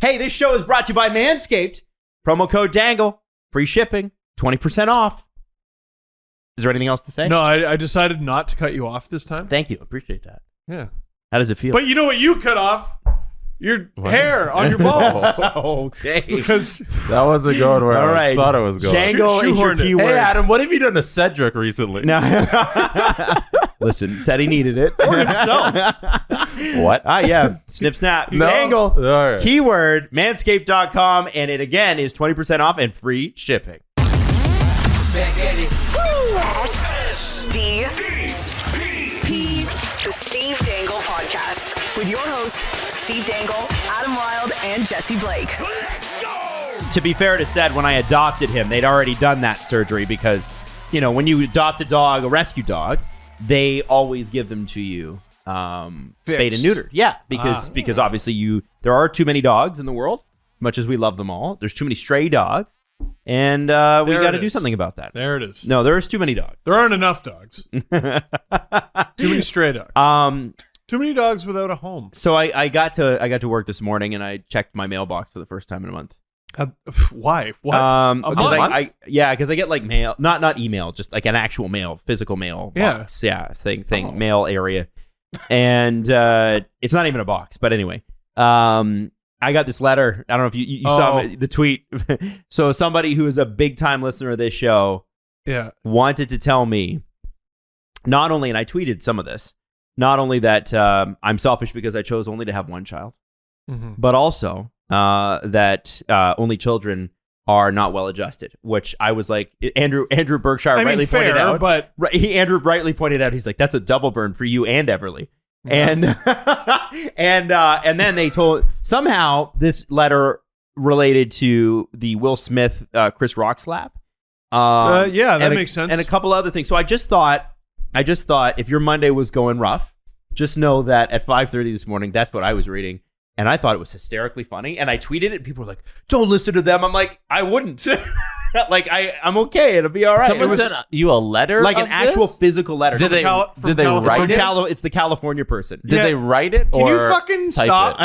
Hey, this show is brought to you by Manscaped. Promo code Dangle. Free shipping. 20% off. Is there anything else to say? No, I decided not to cut you off this time. Thank you. Appreciate that. Yeah. How does it feel? But you know what you cut off? Your hair on your balls. Okay. Because that wasn't going where All I right. thought it was going. Dangle is your keyword. Hey, Adam, what have you done to Cedric recently? No. Listen, said he needed it. or himself. What? Yeah. Snip, snap. No. Dangle. All right. Keyword, manscaped.com. And it, again, is 20% off and free shipping. SDP, the Steve Dangle Podcast, with your hosts, Steve Dangle, Adam Wilde, and Jesse Blake. To be fair, it is said when I adopted him, they'd already done that surgery because, you know, when you adopt a dog, a rescue dog, they always give them to you spayed and neutered. Yeah, because obviously there are too many dogs in the world, much as we love them all. There's too many stray dogs, and we got to do something about that. There it is. No, there's too many dogs. There aren't enough dogs. Too many stray dogs. Too many dogs without a home. So I got to work this morning, and I checked my mailbox for the first time in a month. Why? What? Because I get like mail, not email, just like an actual mail, physical mail box. Yeah, thing, mail area. And it's not even a box, but anyway. I got this letter. I don't know if you saw the tweet. So somebody who is a big time listener of this show wanted to tell me not only, and I tweeted some of this, not only that I'm selfish because I chose only to have one child, but also that only children are not well adjusted, which I was like, Andrew Berkshire rightly pointed out. But Andrew rightly pointed out, he's like, that's a double burn for you and Everly. And and then they told somehow this letter related to the Will Smith Chris Rock slap. That makes sense. And a couple other things. So I just thought if your Monday was going rough, just know that at 5:30 this morning, that's what I was reading. And I thought it was hysterically funny. And I tweeted it. And people were like, don't listen to them. I'm like, I wouldn't. Like, I'm okay. It'll be all right. Someone sent you a letter? Like an actual physical letter. Did they write it? It's the California person. Did they write it? Can you fucking stop?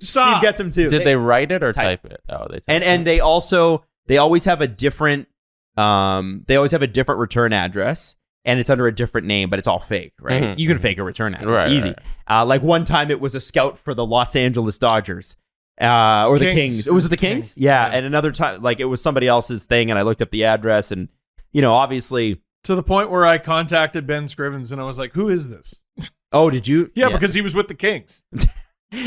Steve gets him too. Did they write it or type it? Oh, they typed and they always have a different return address. And it's under a different name, but it's all fake, right? Mm-hmm. You can fake a return address, right, easy. Right. Like one time, it was a scout for the Los Angeles Dodgers, or the Kings. Was it the Kings? Yeah. And another time, like it was somebody else's thing, and I looked up the address, and obviously to the point where I contacted Ben Scrivens, and I was like, "Who is this?" Oh, did you? Yeah, because he was with the Kings.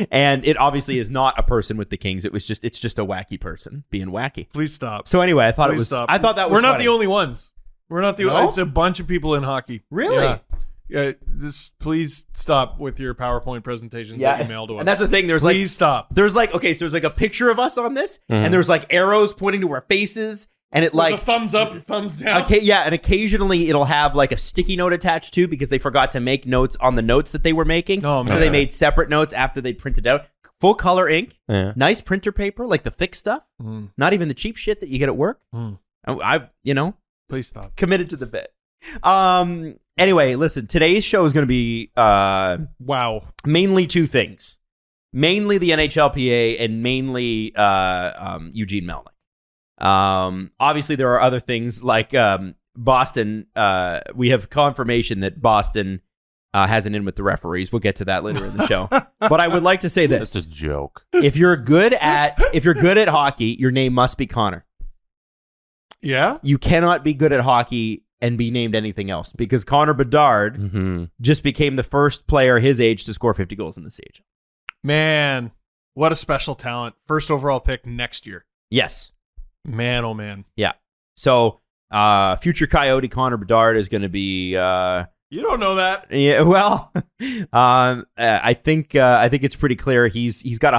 And it obviously is not a person with the Kings. It's just a wacky person being wacky. Please stop. So anyway, I thought that was. We're not the only ones. We're not the No? It's a bunch of people in hockey. Really? Yeah. Please stop with your PowerPoint presentations that you mail to us. And that's the thing. Please stop. There's like, okay, so there's like a picture of us on this, and there's like arrows pointing to our faces, and it like the thumbs up, the thumbs down. Okay, yeah, and occasionally it'll have like a sticky note attached too because they forgot to make notes on the notes that they were making. Oh, man. So they made separate notes after they printed out. Full color ink, Yeah. nice printer paper, like the thick stuff. Not even the cheap shit that you get at work. Please stop. Committed to the bit. Anyway, listen, today's show is going to be Wow. mainly two things. Mainly the NHLPA and mainly Eugene Melnyk. Obviously, there are other things like Boston. We have confirmation that Boston has an in with the referees. We'll get to that later in the show. But I would like to say this. That's a joke. If you're good at hockey, your name must be Connor. Yeah? You cannot be good at hockey and be named anything else because Connor Bedard just became the first player his age to score 50 goals in the CHL. Man, what a special talent. First overall pick next year. Yes. Man, oh man. Yeah. So, future Coyote Connor Bedard is going to be... you don't know that. Yeah, well, I think it's pretty clear. He's got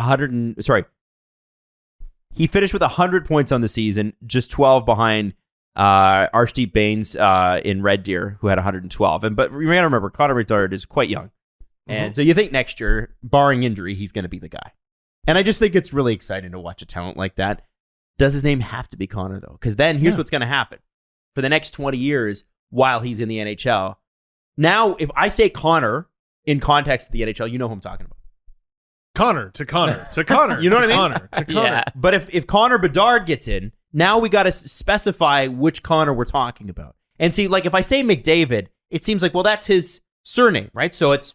he finished with 100 points on the season, just 12 behind Arshdeep Bains in Red Deer, who had 112. But you gotta remember, Connor Bedard is quite young, and so you think next year, barring injury, he's going to be the guy. And I just think it's really exciting to watch a talent like that. Does his name have to be Connor though? Because then here's what's going to happen for the next 20 years while he's in the NHL. Now, if I say Connor in context of the NHL, you know who I'm talking about. Connor. You know what I mean? Connor. Yeah. But if Connor Bedard gets in, now we got to specify which Connor we're talking about. And see, like if I say McDavid, it seems like, well, that's his surname, right? So it's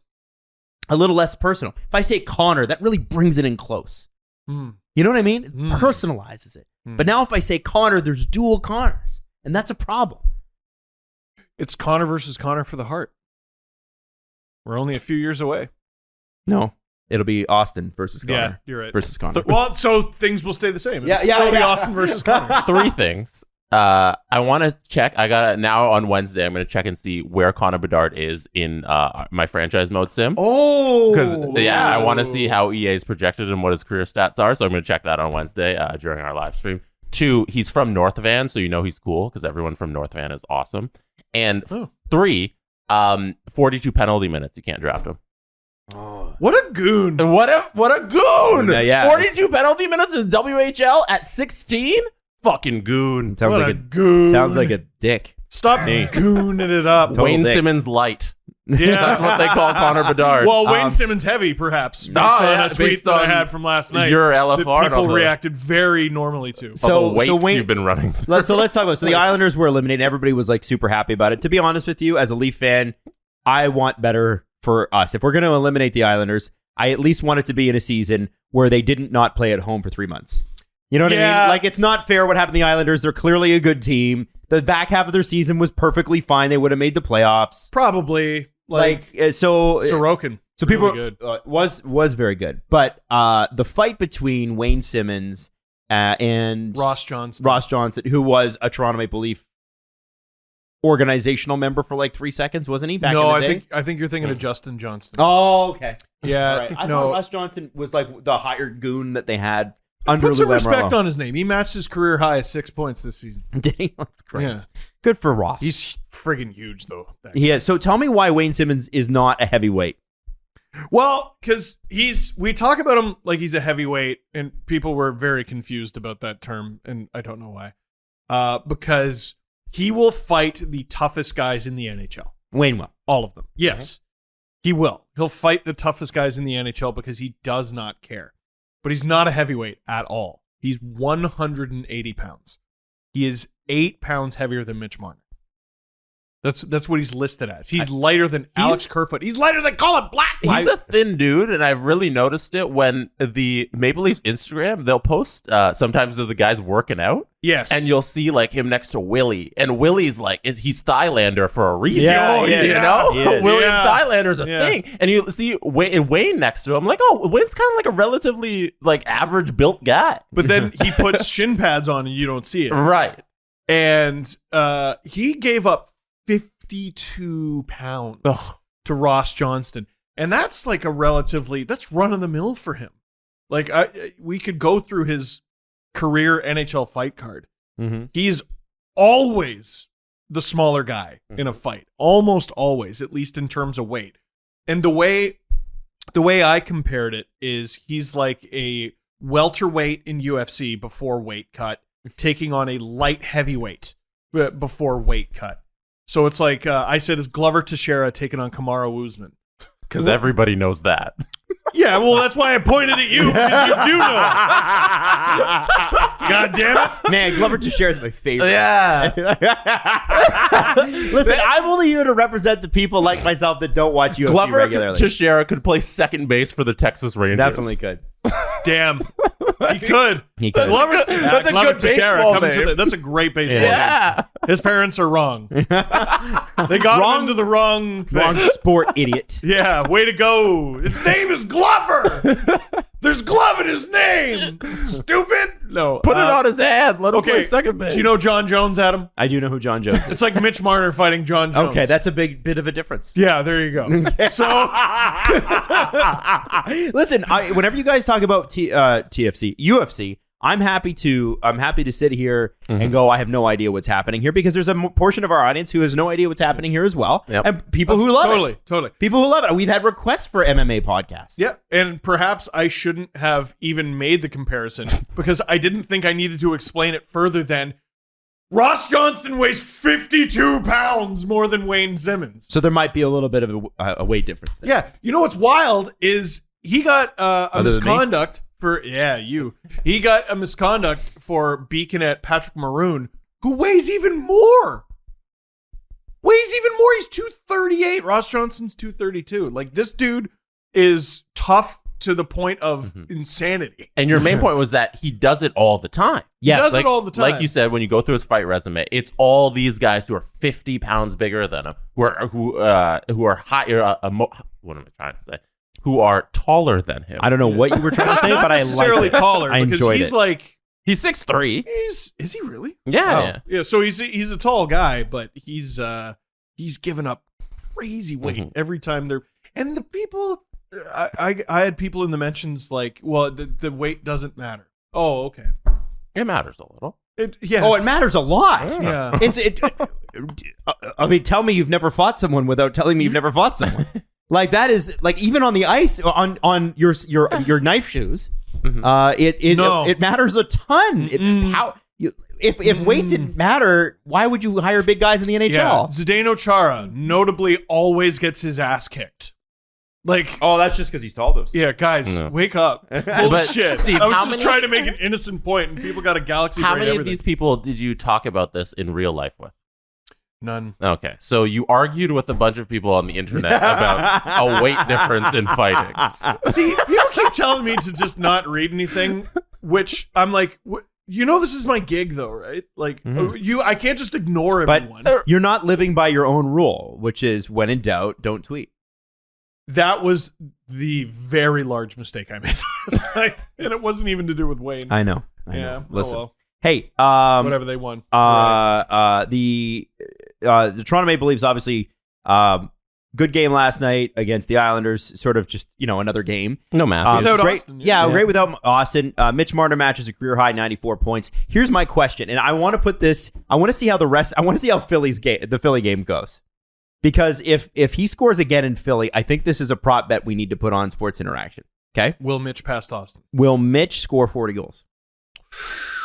a little less personal. If I say Connor, that really brings it in close. You know what I mean? It personalizes it. But now if I say Connor, there's dual Connors, and that's a problem. It's Connor versus Connor for the heart. We're only a few years away. No, it'll be Austin versus Connor. Yeah, you're right. Versus Connor. Well, so things will stay the same. Yeah, It'll be yeah. Austin versus Connor. 3 things. I want to check. I got now on Wednesday. I'm going to check and see where Connor Bedard is in my franchise mode sim. Because I want to see how EA's projected and what his career stats are. So I'm going to check that on Wednesday during our live stream. 2, he's from North Van, so you know he's cool because everyone from North Van is awesome. And 3, 42 penalty minutes. You can't draft him. What a goon! What a goon! Yeah. 42 penalty minutes in WHL at 16. Fucking goon. Sounds What like a goon. Sounds like a dick. Stop gooning it up. Total Wayne dick. Simmons light. Yeah. That's what they call Connor Bedard. Well, Wayne Simmons heavy, perhaps. Based on a tweet based that I on had from last night. your that LFR. people reacted very normally to. All the weights Wayne- you've been running. So let's talk about it. So the Islanders were eliminated. Everybody was like super happy about it. To be honest with you, as a Leaf fan, I want better for us. If we're going to eliminate the Islanders, I at least want it to be in a season where they didn't not play at home for 3 months. You know what I mean? Like, it's not fair what happened to the Islanders. They're clearly a good team. The back half of their season was perfectly fine. They would have made the playoffs. Probably. Sorokin. So people really good. Was very good. But the fight between Wayne Simmons and Ross Johnston, who was a Toronto Maple Leaf organizational member for like 3 seconds, wasn't he? Back in the day? I think you're thinking of Justin Johnston. Oh, okay. Yeah. Right. I thought Ross Johnston was like the hired goon that they had under Put some Lou respect Lamoriello. on his name. He matched his career high of 6 points this season. That's great. Yeah. Good for Ross. He's friggin' huge, though. He is. So tell me why Wayne Simmons is not a heavyweight. Well, because we talk about him like he's a heavyweight, and people were very confused about that term, and I don't know why. Because he will fight the toughest guys in the NHL. Wayne will. All of them. Yes. He will. He'll fight the toughest guys in the NHL because he does not care. But he's not a heavyweight at all. He's 180 pounds. He is 8 pounds heavier than Mitch Marner. That's what he's listed as. He's lighter than Alex Kerfoot. He's lighter than Colin Blackwell. He's a thin dude, and I've really noticed it when the Maple Leafs Instagram, they'll post sometimes of the guys working out. Yes. And you'll see like him next to Willie, and Willie's like, he's Thailander for a reason. Yeah, you know? He is. William Yeah. Thaïlander's a thing. And you see Wayne next to him, like, oh, Wayne's kind of like a relatively like average built guy. But then he puts shin pads on and you don't see it. Right. And he gave up 52 pounds to Ross Johnston. And that's like that's run of the mill for him. Like we could go through his career NHL fight card. Mm-hmm. He's always the smaller guy in a fight. Almost always, at least in terms of weight. And the way I compared it is he's like a welterweight in UFC before weight cut, taking on a light heavyweight before weight cut. So it's like I said, is Glover Teixeira taking on Kamaru Usman? Because everybody knows that. Yeah, well, that's why I pointed at you, because you do know. God damn it. Man, Glover Teixeira is my favorite. Yeah. Listen, I'm only here to represent the people like myself that don't watch UFC Glover regularly. Teixeira could play second base for the Texas Rangers. Definitely could. Damn. He could. He could. Glover, That's a Glover good Teixeira baseball coming name. that's a great baseball Yeah. name. His parents are wrong. They got him into the wrong thing. Wrong sport, idiot. Yeah, way to go. His name is Glover. There's glove in his name. Stupid. No. Put it on his hand. Let him play Okay. second base. Do you know John Jones, Adam? I do know who John Jones is. It's like Mitch Marner fighting John Jones. Okay, that's a big bit of a difference. Yeah, there you go. So Listen, whenever you guys talk about TFC, UFC, I'm happy to sit here and go, I have no idea what's happening here, because there's a portion of our audience who has no idea what's happening here as well. Yep. And people who love it. Totally. People who love it. We've had requests for MMA podcasts. Yeah, and perhaps I shouldn't have even made the comparison because I didn't think I needed to explain it further than Ross Johnston weighs 52 pounds more than Wayne Simmons. So there might be a little bit of a weight difference there. Yeah, you know what's wild is he got a Other than me? misconduct for He got a misconduct for beaking at Patrick Maroon, who weighs even more. He's 238. Ross Johnson's 232. Like, this dude is tough to the point of insanity. And your main point was that he does it all the time. Yes. He does it all the time. Like you said, when you go through his fight resume, it's all these guys who are 50 pounds bigger than him, who are higher. What am I trying to say? Who are taller than him. I don't know what you were trying to say, but I like necessarily it. taller. I because enjoyed he's it. like He's 6'3". is he really? Yeah. So he's a tall guy, but he's given up crazy weight every time they're and the people. I had people in the mentions like, well, the weight doesn't matter. Oh, okay. It matters a little. It matters a lot. Yeah. I mean, tell me you've never fought someone without telling me you've never fought someone. Like, that is like, even on the ice, on your knife shoes, it matters a ton. If weight didn't matter, why would you hire big guys in the NHL? Yeah. Zdeno Chara notably always gets his ass kicked. Like, that's just because he's tall, though. Yeah, guys, wake up. Holy But, shit. Steve, I was how just many- trying to make an innocent point, and people got a galaxy How brain many of everything. these people did you talk about this in real life with? None. Okay, so you argued with a bunch of people on the internet about a weight difference in fighting. See, people keep telling me to just not read anything, which I'm like, this is my gig, though, right? Like, I can't just ignore everyone. But you're not living by your own rule, which is when in doubt, don't tweet. That was the very large mistake I made last night, and it wasn't even to do with Wayne. I know. Listen. Hey, whatever they won. The Toronto Maple Leafs, obviously, good game last night against the Islanders. Sort of just another game. No Matthews. Without great, Austin, great without Austin. Mitch Marner matches a career high 94 points. Here's my question, and I want to put this. I want to see how the Philly game goes. Because if he scores again in Philly, I think this is a prop bet we need to put on Sports Interaction. Okay? Will Mitch pass Austin? Will Mitch score 40 goals?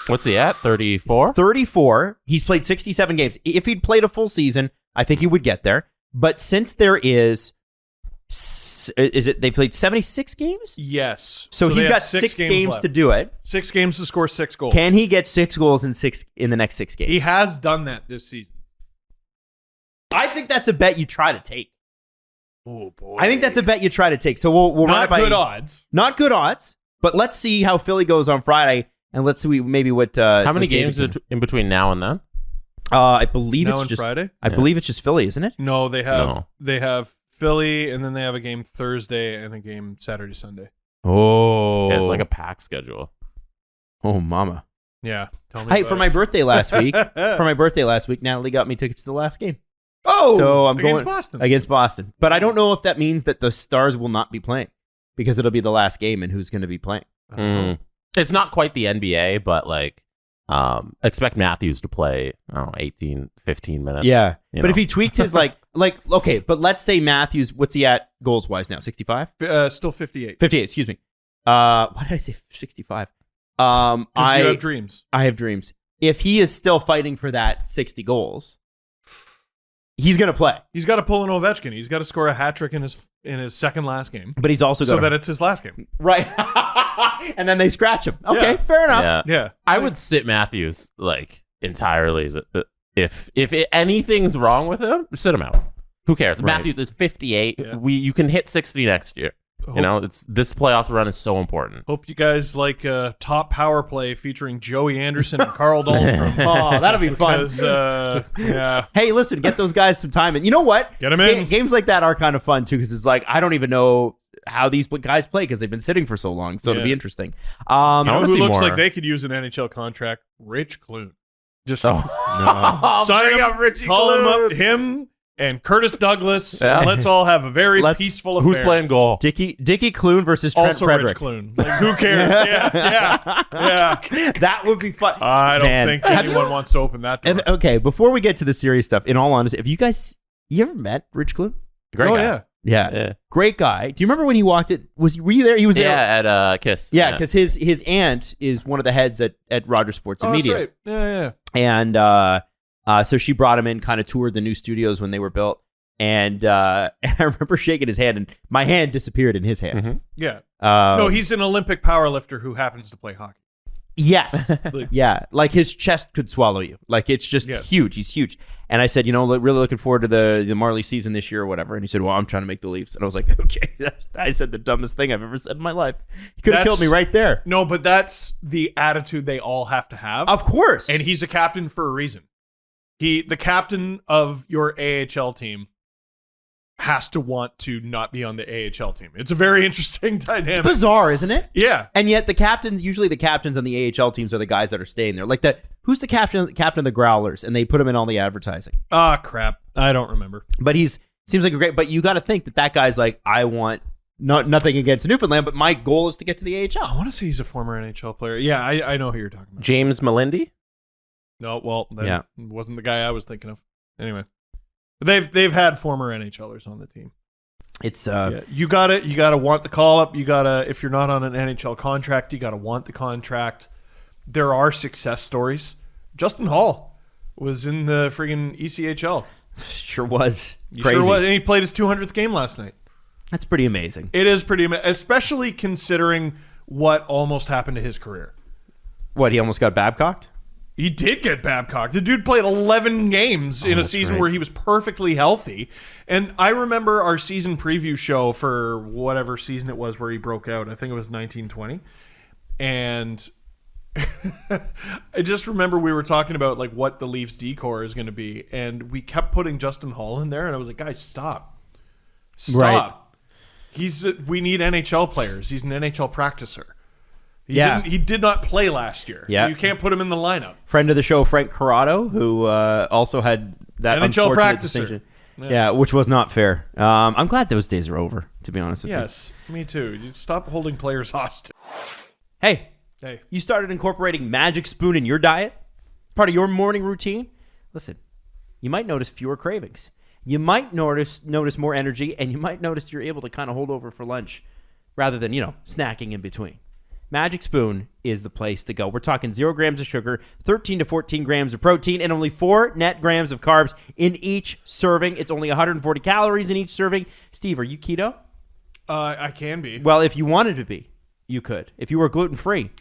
What's he at? 34? 34. He's played 67 games. If he'd played a full season, I think he would get there. But since there they played 76 games? Yes. So he's they got have 6 games left. to do it. 6 games to score 6 goals. Can he get 6 goals in the next 6 games? He has done that this season. I think that's a bet you try to take. Oh, boy. I think that's a bet you try to take. So we'll run it by good odds. Not good odds, but let's see how Philly goes on Friday, and let's see maybe what. How many games in between now and then? I believe Now it's and just Friday? I believe it's just Philly, isn't it? No, they have Philly, and then they have a game Thursday and a game Saturday, Sunday. Oh, Yeah, it's like a pack schedule. Oh, mama. Yeah. Tell me Hey, about for it. my birthday last week, Natalie got me tickets to the last game. Oh, so I'm against going against Boston. But I don't know if that means that the Stars will not be playing because it'll be the last game and who's going to be playing. It's not quite the NBA, but like expect Matthews to play 18, 15 minutes. Yeah. But if he tweaked his okay, but let's say Matthews, what's he at goals wise now? 65? Still 58. 58, excuse me. Why did I say 65? You have dreams. I have dreams. If he is still fighting for that 60 goals, he's going to play. He's got to pull an Ovechkin. He's got to score a hat trick in his second last game. But he's also that it's his last game. Right. And then they scratch him. Okay, fair enough. Yeah. I would sit Matthews entirely. If anything's wrong with him, sit him out. Who cares? Right. Matthews is 58. Yeah. You can hit 60 next year. This playoffs run is so important. Hope you guys like top power play featuring Joey Anderson and Carl Dahlstrom. Oh, that'll be fun. Yeah. Hey, listen, get those guys some time. And you know what? Get them in. Games like that are kind of fun, too, because it's like, I don't even know how these guys play because they've been sitting for so long. So it'll be interesting. You know who looks more. like they could use an NHL contract? Rich Clune. Just No. sign Bring him up Richie call him Clune. up, him and Curtis Douglas. Yeah. Let's all have a very peaceful affair. Who's playing goal? Dickie Clune versus Trent Also Frederick. Rich Clune. Like, who cares? Yeah. That would be fun. I don't Man. think anyone wants to open that door. Okay, before we get to the serious stuff, in all honesty, have you ever met Rich Clune? Great guy. Yeah. Yeah. Great guy. Do you remember when he walked it? Were you there? He was there. Yeah, at Kiss. Yeah, because his aunt is one of the heads at Rogers Sports and Media. That's right. Yeah. And so she brought him in, kind of toured the new studios when they were built. And I remember shaking his hand, and my hand disappeared in his hand. Mm-hmm. Yeah. No, he's an Olympic powerlifter who happens to play hockey. Yes. Yeah. Like his chest could swallow you. Like it's just huge. He's huge. And I said, really looking forward to the Marley season this year or whatever. And he said, well, I'm trying to make the Leafs. And I was like, okay. I said the dumbest thing I've ever said in my life. He could have killed me right there. No, but that's the attitude they all have to have. Of course. And he's a captain for a reason. The captain of your AHL team has to want to not be on the AHL team. It's a very interesting dynamic. It's bizarre, isn't it? Yeah. And yet usually the captains on the AHL teams are the guys that are staying there. Like who's the captain of the Growlers? And they put him in all the advertising. Crap. I don't remember. But seems like a great, but you got to think that guy's like, I want nothing against Newfoundland, but my goal is to get to the AHL. I want to say he's a former NHL player. Yeah, I know who you're talking about. James Melindy? No, well, that wasn't the guy I was thinking of. Anyway. They've had former NHLers on the team. It's you gotta want the call up. You gotta, if you're not on an NHL contract, you gotta want the contract. There are success stories. Justin Hall was in the friggin' ECHL. Sure was. Crazy. Sure was, and he played his 200th game last night. That's pretty amazing. It is pretty amazing, especially considering what almost happened to his career. What, he almost got Babcocked? He did get Babcock. The dude played 11 games in a season where he was perfectly healthy. And I remember our season preview show for whatever season it was where he broke out. I think it was 1920. And I just remember we were talking about like what the Leafs decor is going to be. And we kept putting Justin Hall in there. And I was like, guys, stop. Stop. Right. We need NHL players. He's an NHL practicer. He did not play last year. Yeah. You can't put him in the lineup. Friend of the show, Frank Corrado, who also had that NHL practicer. Yeah, which was not fair. I'm glad those days are over, to be honest with you. Yes, me too. You stop holding players hostage. Hey, you started incorporating Magic Spoon in your diet? Part of your morning routine? Listen, you might notice fewer cravings. You might notice more energy, and you might notice you're able to kind of hold over for lunch rather than, snacking in between. Magic Spoon is the place to go. We're talking 0 grams of sugar, 13 to 14 grams of protein, and only 4 net grams of carbs in each serving. It's only 140 calories in each serving. Steve, are you keto? I can be. Well, if you wanted to be, you could. If you were gluten-free.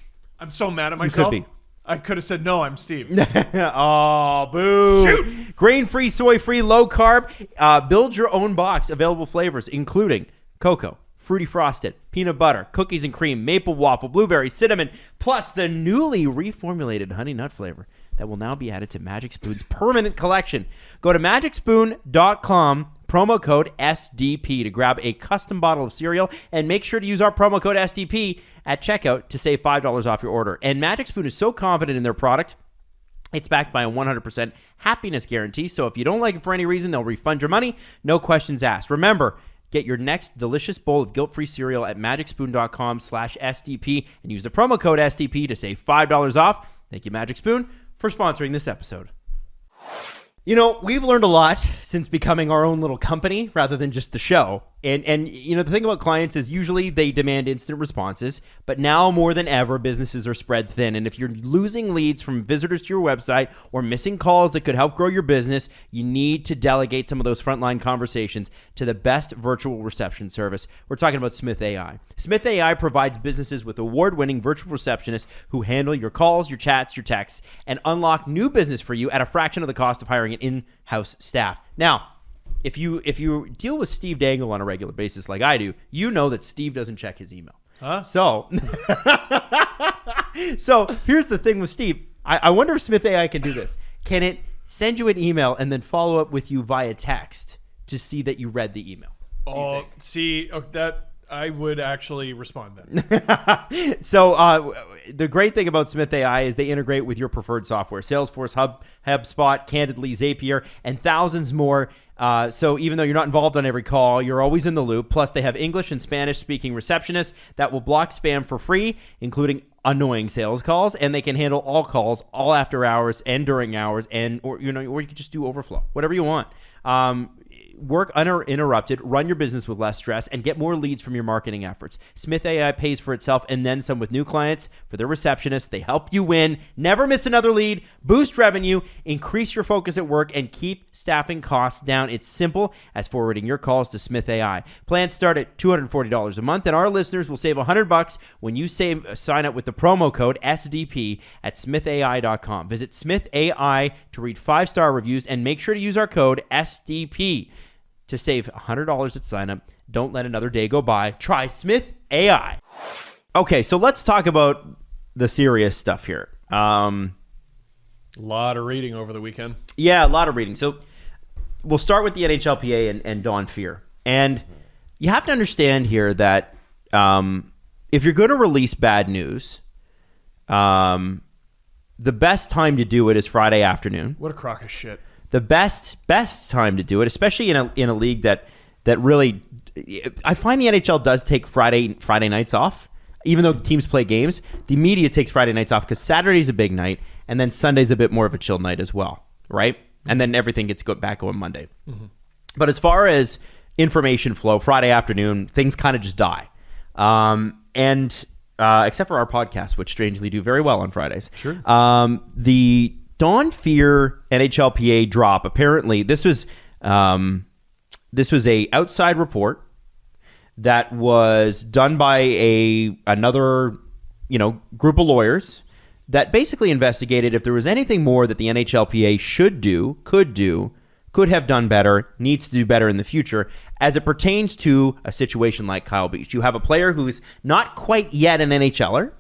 I'm so mad at myself. You could be. I could have said, no, I'm Steve. Oh, boo. Shoot. Grain-free, soy-free, low-carb. Build your own box. Available flavors, including cocoa, fruity frosted, peanut butter, cookies and cream, maple waffle, blueberry, cinnamon, plus the newly reformulated honey nut flavor that will now be added to Magic Spoon's permanent collection. Go to magicspoon.com, promo code SDP to grab a custom bottle of cereal, and make sure to use our promo code SDP at checkout to save $5 off your order. And Magic Spoon is so confident in their product, it's backed by a 100% happiness guarantee, so if you don't like it for any reason, they'll refund your money, no questions asked. Remember, get your next delicious bowl of guilt-free cereal at magicspoon.com/SDP and use the promo code SDP to save $5 off. Thank you, Magic Spoon, for sponsoring this episode. We've learned a lot since becoming our own little company rather than just the show. And the thing about clients is usually they demand instant responses, but now more than ever, businesses are spread thin. And if you're losing leads from visitors to your website or missing calls that could help grow your business, you need to delegate some of those frontline conversations to the best virtual reception service. We're talking about Smith AI. Smith AI provides businesses with award-winning virtual receptionists who handle your calls, your chats, your texts, and unlock new business for you at a fraction of the cost of hiring an in-house staff. Now, if you deal with Steve Dangle on a regular basis like I do, you know that Steve doesn't check his email. Huh? So here's the thing with Steve. I wonder if Smith AI can do this. Can it send you an email and then follow up with you via text to see that you read the email? That I would actually respond then. So the great thing about Smith AI is they integrate with your preferred software, Salesforce, HubSpot, Candidly, Zapier, and thousands more. So even though you're not involved on every call, you're always in the loop. Plus, they have English and Spanish-speaking receptionists that will block spam for free, including annoying sales calls, and they can handle all calls, all after hours and during hours, or you can just do overflow, whatever you want. work uninterrupted, run your business with less stress, and get more leads from your marketing efforts. Smith AI pays for itself and then some with new clients. For their receptionists, they help you win. Never miss another lead, boost revenue, increase your focus at work, and keep staffing costs down. It's simple as forwarding your calls to Smith AI. Plans start at $240 a month, and our listeners will save $100 when you sign up with the promo code SDP at smithai.com. Visit Smith AI to read 5-star reviews and make sure to use our code SDP to save $100 at sign up. Don't let another day go by. Try Smith AI. Okay, so let's talk about the serious stuff here. A lot of reading over the weekend. Yeah, a lot of reading. So we'll start with the NHLPA and Don Fehr. And you have to understand here that if you're going to release bad news, the best time to do it is Friday afternoon. What a crock of shit. The best time to do it, especially in a league that really, I find the NHL does take Friday nights off, even though teams play games. The media takes Friday nights off because Saturday's a big night, and then Sunday's a bit more of a chill night as well, right? And then everything gets back on Monday. Mm-hmm. But as far as information flow, Friday afternoon, things kind of just die, and except for our podcast, which strangely do very well on Fridays. Sure. The Don Fehr NHLPA drop. Apparently, this was a outside report that was done by another group of lawyers that basically investigated if there was anything more that the NHLPA should do, could have done better, needs to do better in the future as it pertains to a situation like Kyle Beach. You have a player who's not quite yet an NHLer.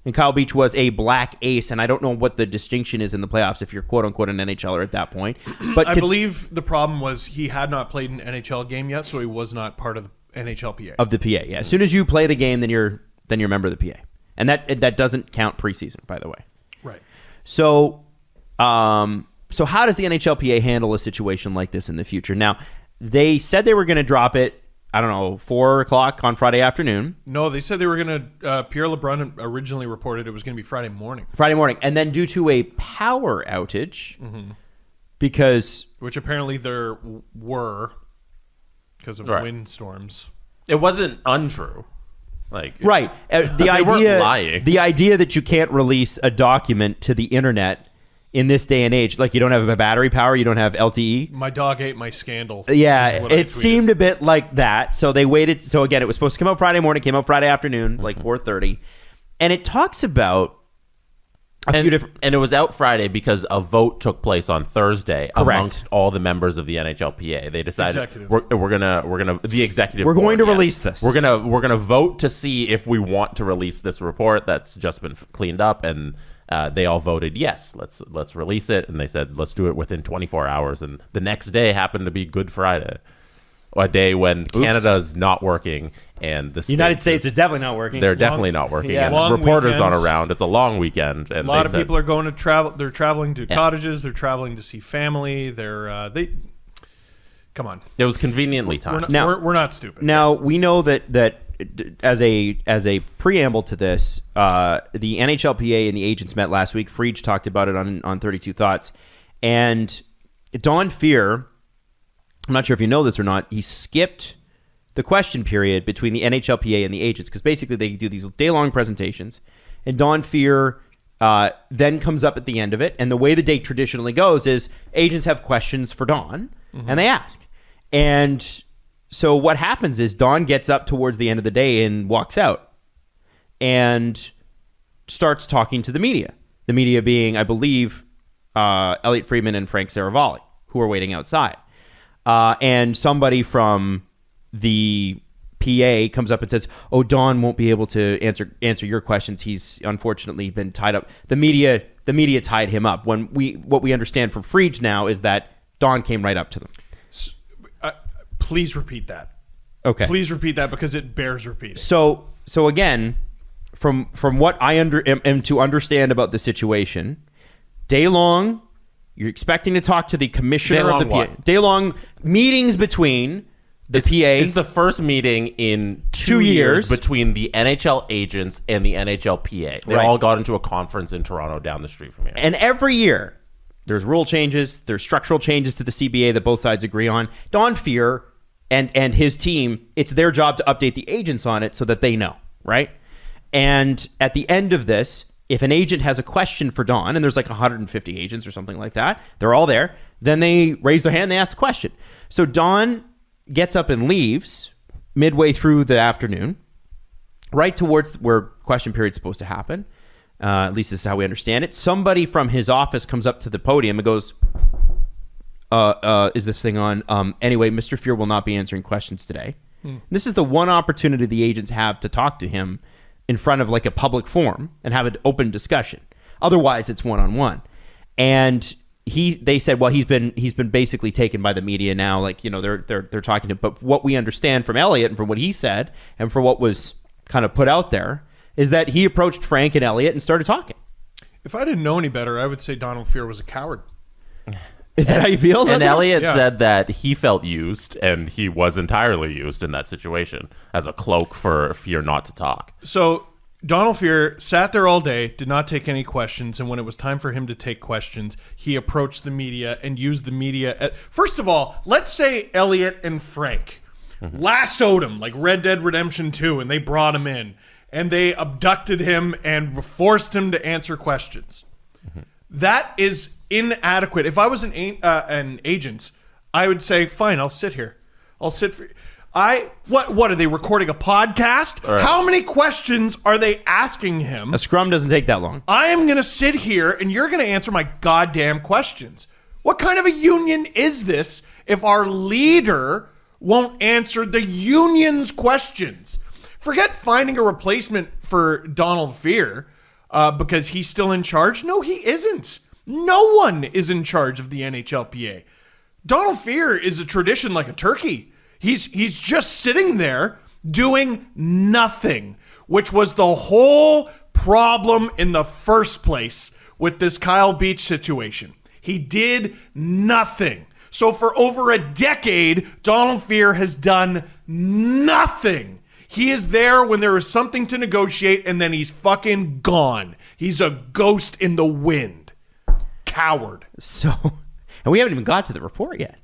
And Kyle Beach was a black ace, and I don't know what the distinction is in the playoffs if you're quote-unquote an NHLer at that point. But I believe the problem was he had not played an NHL game yet, so he was not part of the NHLPA. Of the PA, yeah. As soon as you play the game, then you're a member of the PA. And that doesn't count preseason, by the way. Right. So how does the NHLPA handle a situation like this in the future? Now, they said they were going to drop it, 4 o'clock on Friday afternoon. No, they said they were going to, Pierre LeBrun originally reported it was going to be Friday morning. And then due to a power outage, which apparently there were, because of windstorms. It wasn't untrue. The idea that you can't release a document to the internet in this day and age, like you don't have a battery power, you don't have LTE. My dog ate my scandal. Yeah, it seemed a bit like that. So they waited. So again, it was supposed to come out Friday morning, came out Friday afternoon, like 4:30. And it talks about a few different... And it was out Friday because a vote took place on Thursday amongst all the members of the NHLPA. They decided we're gonna the executive. We're going to release this. We're gonna vote to see if we want to release this report that's just been cleaned up, and they all voted yes. Let's release it, and they said let's do it within 24 hours. And the next day happened to be Good Friday, a day when Canada's not working and the United States is definitely not working. They're definitely not working. Yeah. And reporters aren't around. It's a long weekend. And a lot of people are going to travel. They're traveling to cottages. They're traveling to see family. Come on. It was conveniently timed. We're not stupid. Now we know that as a preamble to this, the NHLPA and the agents met last week. Fehr talked about it on 32 Thoughts, and Don Fehr, I'm not sure if you know this or not, he skipped the question period between the NHLPA and the agents because basically they do these day-long presentations, and Don Fehr then comes up at the end of it, and the way the day traditionally goes is agents have questions for Don, and they ask. And so what happens is Don gets up towards the end of the day and walks out and starts talking to the media. The media being, I believe, Elliot Friedman and Frank Saravalli, who are waiting outside. And somebody from the PA comes up and says, "Oh, Don won't be able to answer your questions. He's unfortunately been tied up." The media tied him up. What we understand from Fehr now is that Don came right up to them. Please repeat that. Okay. Please repeat that because it bears repeating. So again, from what I am to understand about the situation, day long, you're expecting to talk to the commissioner of the PA. Day long meetings between the PA. It's the first meeting in 2 years between the NHL agents and the NHLPA. They all got into a conference in Toronto down the street from here. And every year, There's rule changes. There's structural changes to the CBA that both sides agree on. Don Fehr and his team, it's their job to update the agents on it so that they know, right? And at the end of this, if an agent has a question for Don, and there's like 150 agents or something like that, they're all there, then they raise their hand and they ask the question. So Don gets up and leaves midway through the afternoon, right towards where question period is supposed to happen. At least this is how we understand it. Somebody from his office comes up to the podium and goes, is this thing on? Anyway, Mr. Fehr will not be answering questions today. This is the one opportunity the agents have to talk to him in front of like a public forum and have an open discussion. Otherwise, it's one-on-one. And they said, well, he's been basically taken by the media now. Like, you know, they're talking to. But what we understand from Elliott and from what he said and from what was kind of put out there is that he approached Frank and Elliott and started talking. If I didn't know any better, I would say Donald Fehr was a coward. Is that how you feel? And Elliott said that he felt used, and he was entirely used in that situation as a cloak for Fehr not to talk. So Donald Fehr sat there all day, did not take any questions, and when it was time for him to take questions, he approached the media and used the media. First of all, let's say Elliott and Frank lassoed him like Red Dead Redemption 2, and they brought him in, and they abducted him and forced him to answer questions. That is inadequate. If I was an agent, I would say, fine, I'll sit here. I'll sit for... What are they recording a podcast? Right. How many questions are they asking him? A scrum doesn't take that long. I am going to sit here and you're going to answer my goddamn questions. What kind of a union is this if our leader won't answer the union's questions? Forget finding a replacement for Donald Fehr because he's still in charge. No, he isn't. No one is in charge of the NHLPA. Donald Fehr is a tradition like a turkey. He's just sitting there doing nothing, which was the whole problem in the first place with this Kyle Beach situation. He did nothing. So for over a decade, Donald Fehr has done nothing. He is there when there is something to negotiate, and then he's fucking gone. He's a ghost in the wind. Coward. So, and we haven't even got to the report yet.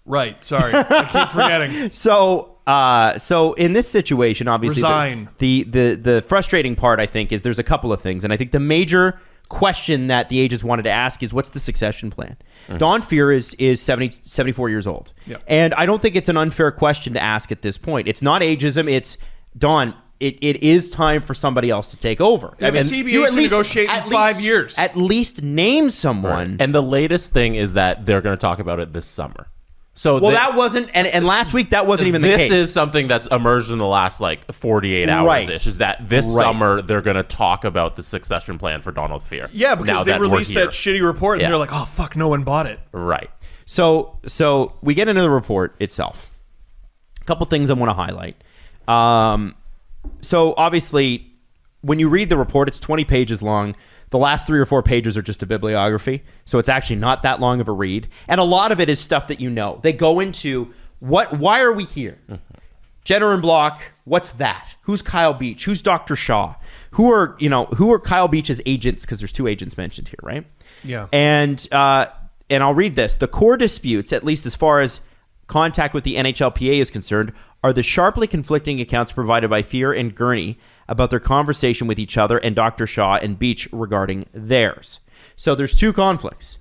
Right. Sorry. I keep forgetting. So in this situation, obviously, resign. The frustrating part, I think, is there's a couple of things. And I think the major question that the agents wanted to ask is, what's the succession plan? Don Fehr is 74 years old. Yep. And I don't think it's an unfair question to ask at this point. It's not ageism. It's, Don, it is time for somebody else to take over. I mean, CBA to negotiate in 5 years. At least name someone. Right. And the latest thing is that they're going to talk about it this summer. So that wasn't, and last week that wasn't even the case. This is something that's emerged in the last like 48 hours-ish, is that this summer they're going to talk about the succession plan for Donald Fehr. Yeah, because they released that shitty report and they're like, oh, fuck, no one bought it. Right. So we get into the report itself. A couple things I want to highlight. So obviously, when you read the report, it's 20 pages long. The last 3 or 4 pages are just a bibliography, so it's actually not that long of a read. And a lot of it is stuff that you know. They go into why are we here? Jenner and Block, what's that? Who's Kyle Beach? Who's Dr. Shaw? Who are Kyle Beach's agents? Because there's 2 agents mentioned here, right? Yeah. And I'll read this. The core disputes, at least as far as contact with the NHLPA is concerned, are the sharply conflicting accounts provided by Fehr and Gurney about their conversation with each other and Dr. Shaw and Beach regarding theirs. So there's 2 conflicts.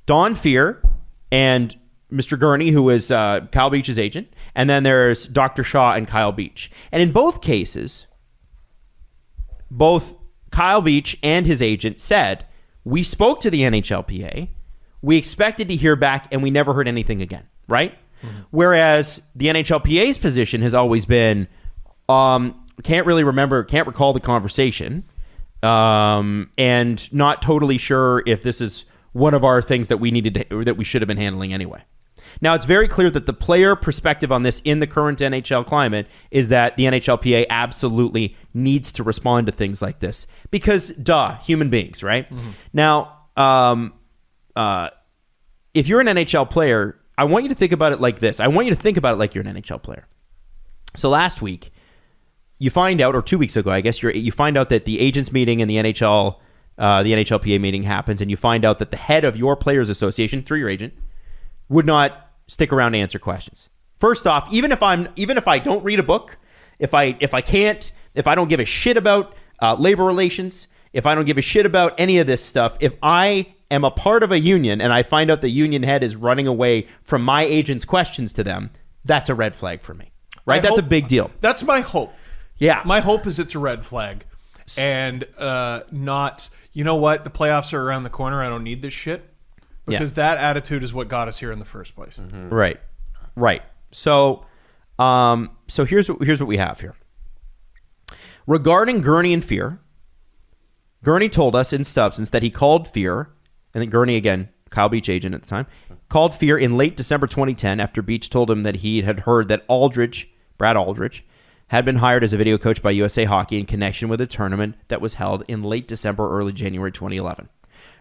Don Fehr and Mr. Gurney, who is Kyle Beach's agent, and then there's Dr. Shaw and Kyle Beach. And in both cases, both Kyle Beach and his agent said, we spoke to the NHLPA, we expected to hear back, and we never heard anything again, right? Mm-hmm. Whereas the NHLPA's position has always been, can't recall the conversation, and not totally sure if this is one of our things that we should have been handling anyway. Now, it's very clear that the player perspective on this in the current NHL climate is that the NHLPA absolutely needs to respond to things like this because, human beings, right? Mm-hmm. Now, if you're an NHL player, I want you to think about it like this. I want you to think about it like you're an NHL player. So last week, you find out, or 2 weeks ago, I guess, you find out that the agents meeting in the NHL the NHLPA meeting happens and you find out that the head of your players association, through your agent, would not stick around to answer questions. First off, even if I don't read a book, if I don't give a shit about labor relations, if I don't give a shit about any of this stuff, if I am a part of a union and I find out the union head is running away from my agent's questions to them, that's a red flag for me, right? That's a big deal. That's my hope. Yeah. My hope is it's a red flag and not, you know what, the playoffs are around the corner, I don't need this shit. Because that attitude is what got us here in the first place. Mm-hmm. Right. So here's what we have here. Regarding Gurney and Fehr, Gurney told us in substance that he called Fehr, and then Gurney again, Kyle Beach agent at the time, called Fehr in late December 2010 after Beach told him that he had heard that Brad Aldrich, had been hired as a video coach by USA Hockey in connection with a tournament that was held in late December, early January 2011.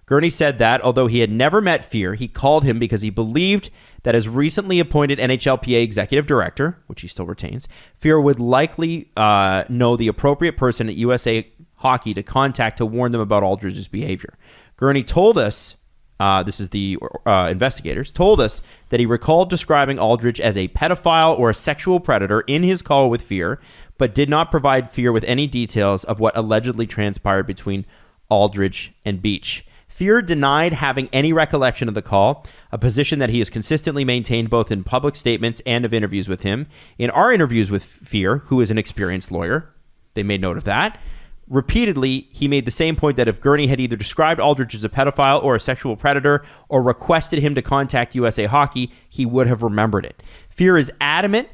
Gurney said that, although he had never met Fehr, he called him because he believed that as recently appointed NHLPA executive director, which he still retains, Fehr would likely know the appropriate person at USA Hockey to contact to warn them about Aldrich's behavior. Gurney told us, this is the investigators, told us that he recalled describing Aldrich as a pedophile or a sexual predator in his call with Fehr, but did not provide Fehr with any details of what allegedly transpired between Aldrich and Beach. Fehr denied having any recollection of the call, a position that he has consistently maintained both in public statements and of interviews with him. In our interviews with Fehr, who is an experienced lawyer, they made note of that, repeatedly, he made the same point that if Gurney had either described Aldrich as a pedophile or a sexual predator or requested him to contact USA Hockey, he would have remembered it. Fehr is adamant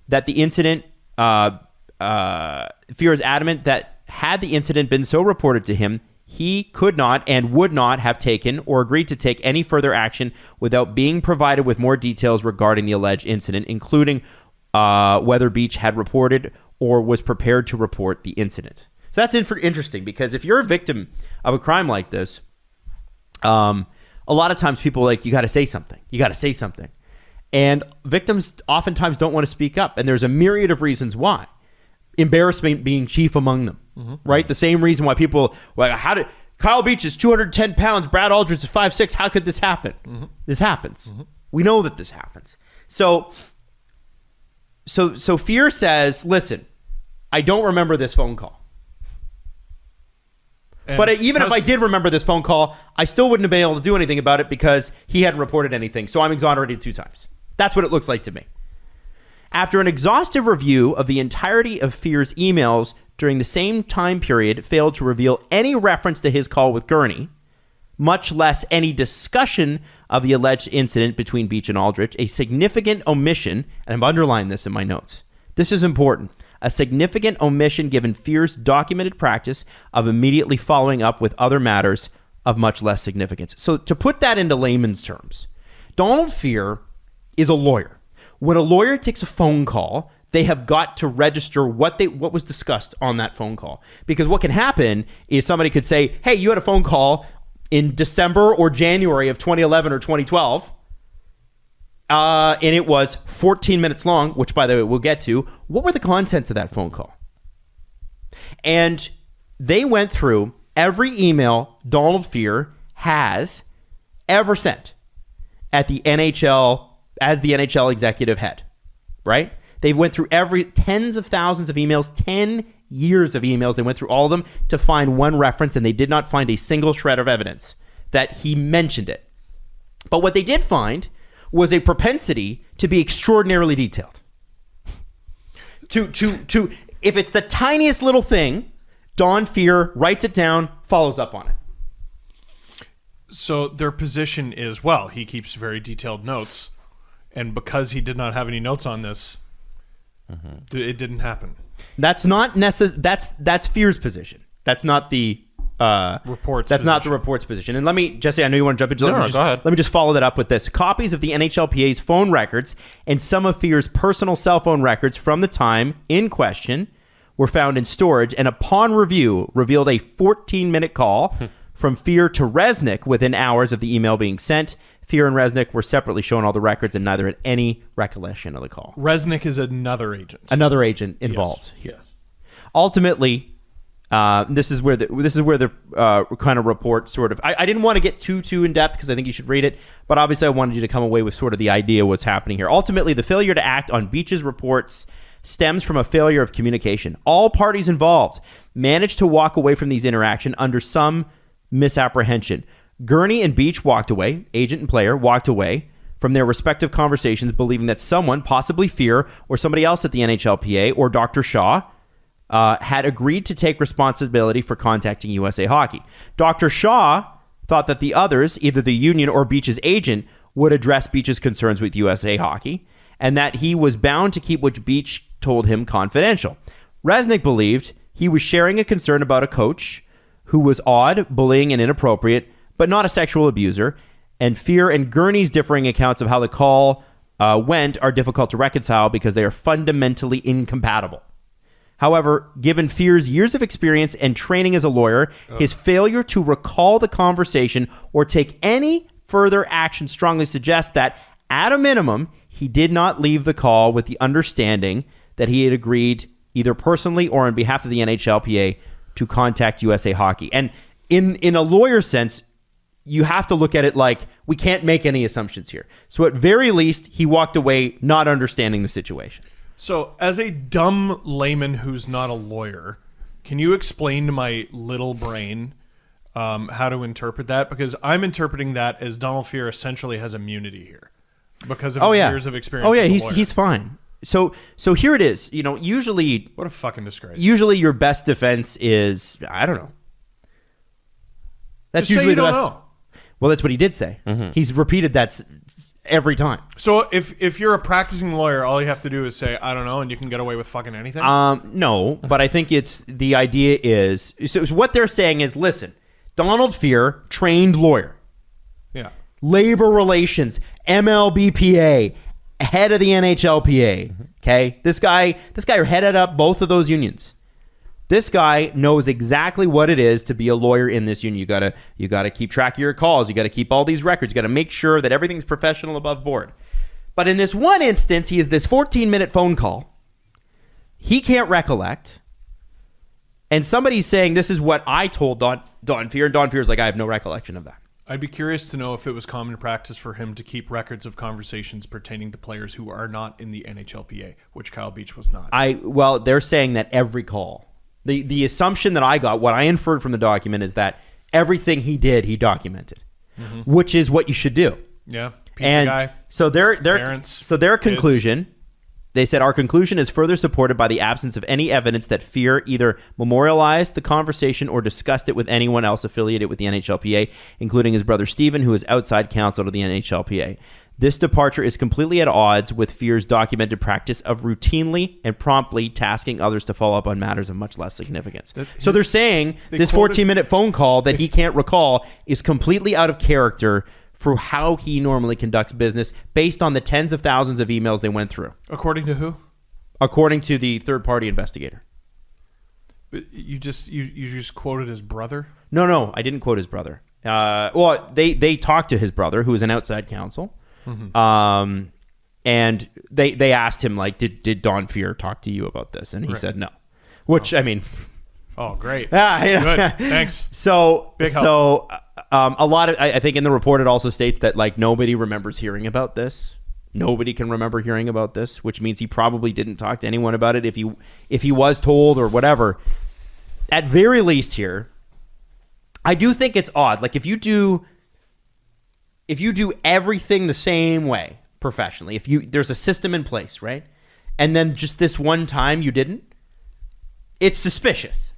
that the incident, had the incident been so reported to him, he could not and would not have taken or agreed to take any further action without being provided with more details regarding the alleged incident, including whether Beach had reported or was prepared to report the incident. So that's interesting because if you're a victim of a crime like this, a lot of times people are like, you got to say something. You got to say something. And victims oftentimes don't want to speak up. And there's a myriad of reasons why. Embarrassment being chief among them, right? The same reason why people, like, how did Kyle Beach is 210 pounds, Brad Aldrich is 5'6", how could this happen? This happens. We know that this happens. So Fehr says, listen, I don't remember this phone call. But even if I did remember this phone call, I still wouldn't have been able to do anything about it because he hadn't reported anything. So I'm exonerated 2 times. That's what it looks like to me. After an exhaustive review of the entirety of Fehr's emails during the same time period failed to reveal any reference to his call with Gurney, much less any discussion of the alleged incident between Beach and Aldrich, a significant omission, and I've underlined this in my notes. This is important. A significant omission given Fehr's documented practice of immediately following up with other matters of much less significance. So to put that into layman's terms, Donald Fehr is a lawyer. When a lawyer takes a phone call, they have got to register what was discussed on that phone call. Because what can happen is somebody could say, hey, you had a phone call in December or January of 2011 or 2012, and it was 14 minutes long, which, by the way, we'll get to. What were the contents of that phone call? And they went through every email Donald Fehr has ever sent at the NHL as the NHL executive head, right? They went through tens of thousands of emails, 10 years of emails. They went through all of them to find one reference, and they did not find a single shred of evidence that he mentioned it. But what they did find was a propensity to be extraordinarily detailed. If it's the tiniest little thing, Don Fehr writes it down, follows up on it. So their position is, well, he keeps very detailed notes. And because he did not have any notes on this, it didn't happen. That's not necessary. That's Fehr's position. That's not the report's. That's not the report's position. And let me, Jesse, I know you want to jump into. Go ahead. Let me just follow that up with this: copies of the NHLPA's phone records and some of Fehr's personal cell phone records from the time in question were found in storage, and upon review, revealed a 14-minute call from Fehr to Resnick within hours of the email being sent. Fehr and Resnick were separately shown all the records, and neither had any recollection of the call. Resnick is another agent. Another agent involved here. Yes. Ultimately, This is where the kind of report sort of. I didn't want to get too in depth because I think you should read it, but obviously I wanted you to come away with sort of the idea of what's happening here. Ultimately, the failure to act on Beach's reports stems from a failure of communication. All parties involved managed to walk away from these interactions under some misapprehension. Gurney and Beach walked away, agent and player walked away from their respective conversations, believing that someone, possibly Fehr or somebody else at the NHLPA or Dr. Shaw, had agreed to take responsibility for contacting USA Hockey. Dr. Shaw thought that the others, either the union or Beach's agent, would address Beach's concerns with USA Hockey, and that he was bound to keep what Beach told him confidential. Resnick believed he was sharing a concern about a coach who was odd, bullying, and inappropriate, but not a sexual abuser, and Fehr and Gurney's differing accounts of how the call went are difficult to reconcile because they are fundamentally incompatible. However, given Fehr's years of experience and training as a lawyer, his failure to recall the conversation or take any further action strongly suggests that, at a minimum, he did not leave the call with the understanding that he had agreed either personally or on behalf of the NHLPA to contact USA Hockey. And in a lawyer sense, you have to look at it like we can't make any assumptions here. So at very least, he walked away not understanding the situation. So as a dumb layman who's not a lawyer, can you explain to my little brain how to interpret that? Because I'm interpreting that as Donald Fehr essentially has immunity here because of his years of experience. Oh yeah, as a lawyer. he's fine. So here it is. You know, usually what a fucking disgrace. Usually your best defense is I don't know. That's Just usually say you the don't best. know. Well, that's what he did say. Mm-hmm. He's repeated that every time. So if you're a practicing lawyer, all you have to do is say I don't know, and you can get away with fucking anything. No, but I think it's the idea is so what they're saying is listen, Donald Fehr, trained lawyer, labor relations, MLBPA. Head of the NHLPA, okay? This guy headed up both of those unions. This guy knows exactly what it is to be a lawyer in this union. You gotta keep track of your calls. You gotta keep all these records. You gotta make sure that everything's professional above board. But in this one instance, he has this 14-minute phone call. He can't recollect. And somebody's saying, this is what I told Don Fehr. And Don Fehr's like, I have no recollection of that. I'd be curious to know if it was common practice for him to keep records of conversations pertaining to players who are not in the NHLPA, which Kyle Beach was not. Well, they're saying that every call. The assumption that I got, what I inferred from the document is that everything he did, he documented, which is what you should do. Yeah, pizza guy. So parents, their conclusion, they said, our conclusion is further supported by the absence of any evidence that Fehr either memorialized the conversation or discussed it with anyone else affiliated with the NHLPA, including his brother Stephen, who is outside counsel to the NHLPA. This departure is completely at odds with Fehr's documented practice of routinely and promptly tasking others to follow up on matters of much less significance. So they're saying this 14-minute phone call that he can't recall is completely out of character for how he normally conducts business based on the tens of thousands of emails they went through. According to who? According to the third-party investigator. But you just quoted his brother? No, I didn't quote his brother. Well, they talked to his brother, who is an outside counsel. And they asked him, like, did Don Fehr talk to you about this? And he said no. Which, I mean... Oh, great. Good. Thanks. So, Big help. A lot of, I think in the report, it also states that, like, nobody remembers hearing about this. Nobody can remember hearing about this, which means he probably didn't talk to anyone about it if he was told or whatever. At very least here, I do think it's odd. Like, if you do everything the same way professionally, there's a system in place, right? And then just this one time you didn't, it's suspicious.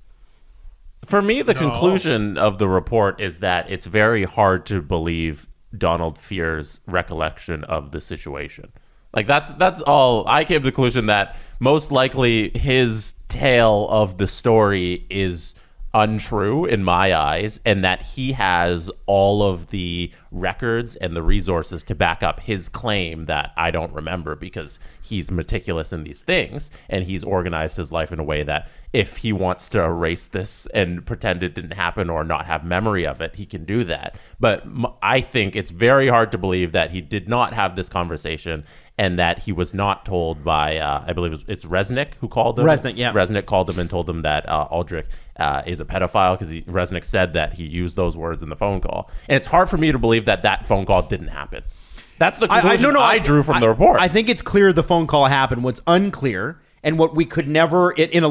For me, the conclusion of the report is that it's very hard to believe Donald Fehr's recollection of the situation. Like, that's all. I came to the conclusion that most likely his tale of the story is untrue in my eyes, and that he has all of the records and the resources to back up his claim that I don't remember, because he's meticulous in these things and he's organized his life in a way that if he wants to erase this and pretend it didn't happen or not have memory of it, he can do that. But I think it's very hard to believe that he did not have this conversation and that he was not told by, I believe it's Resnick who called him. Resnick, yeah. Resnick called him and told him that Aldrich is a pedophile because Resnick said that he used those words in the phone call. And it's hard for me to believe that phone call didn't happen. That's the conclusion I drew from the report. I think it's clear the phone call happened. What's unclear and what we could never according to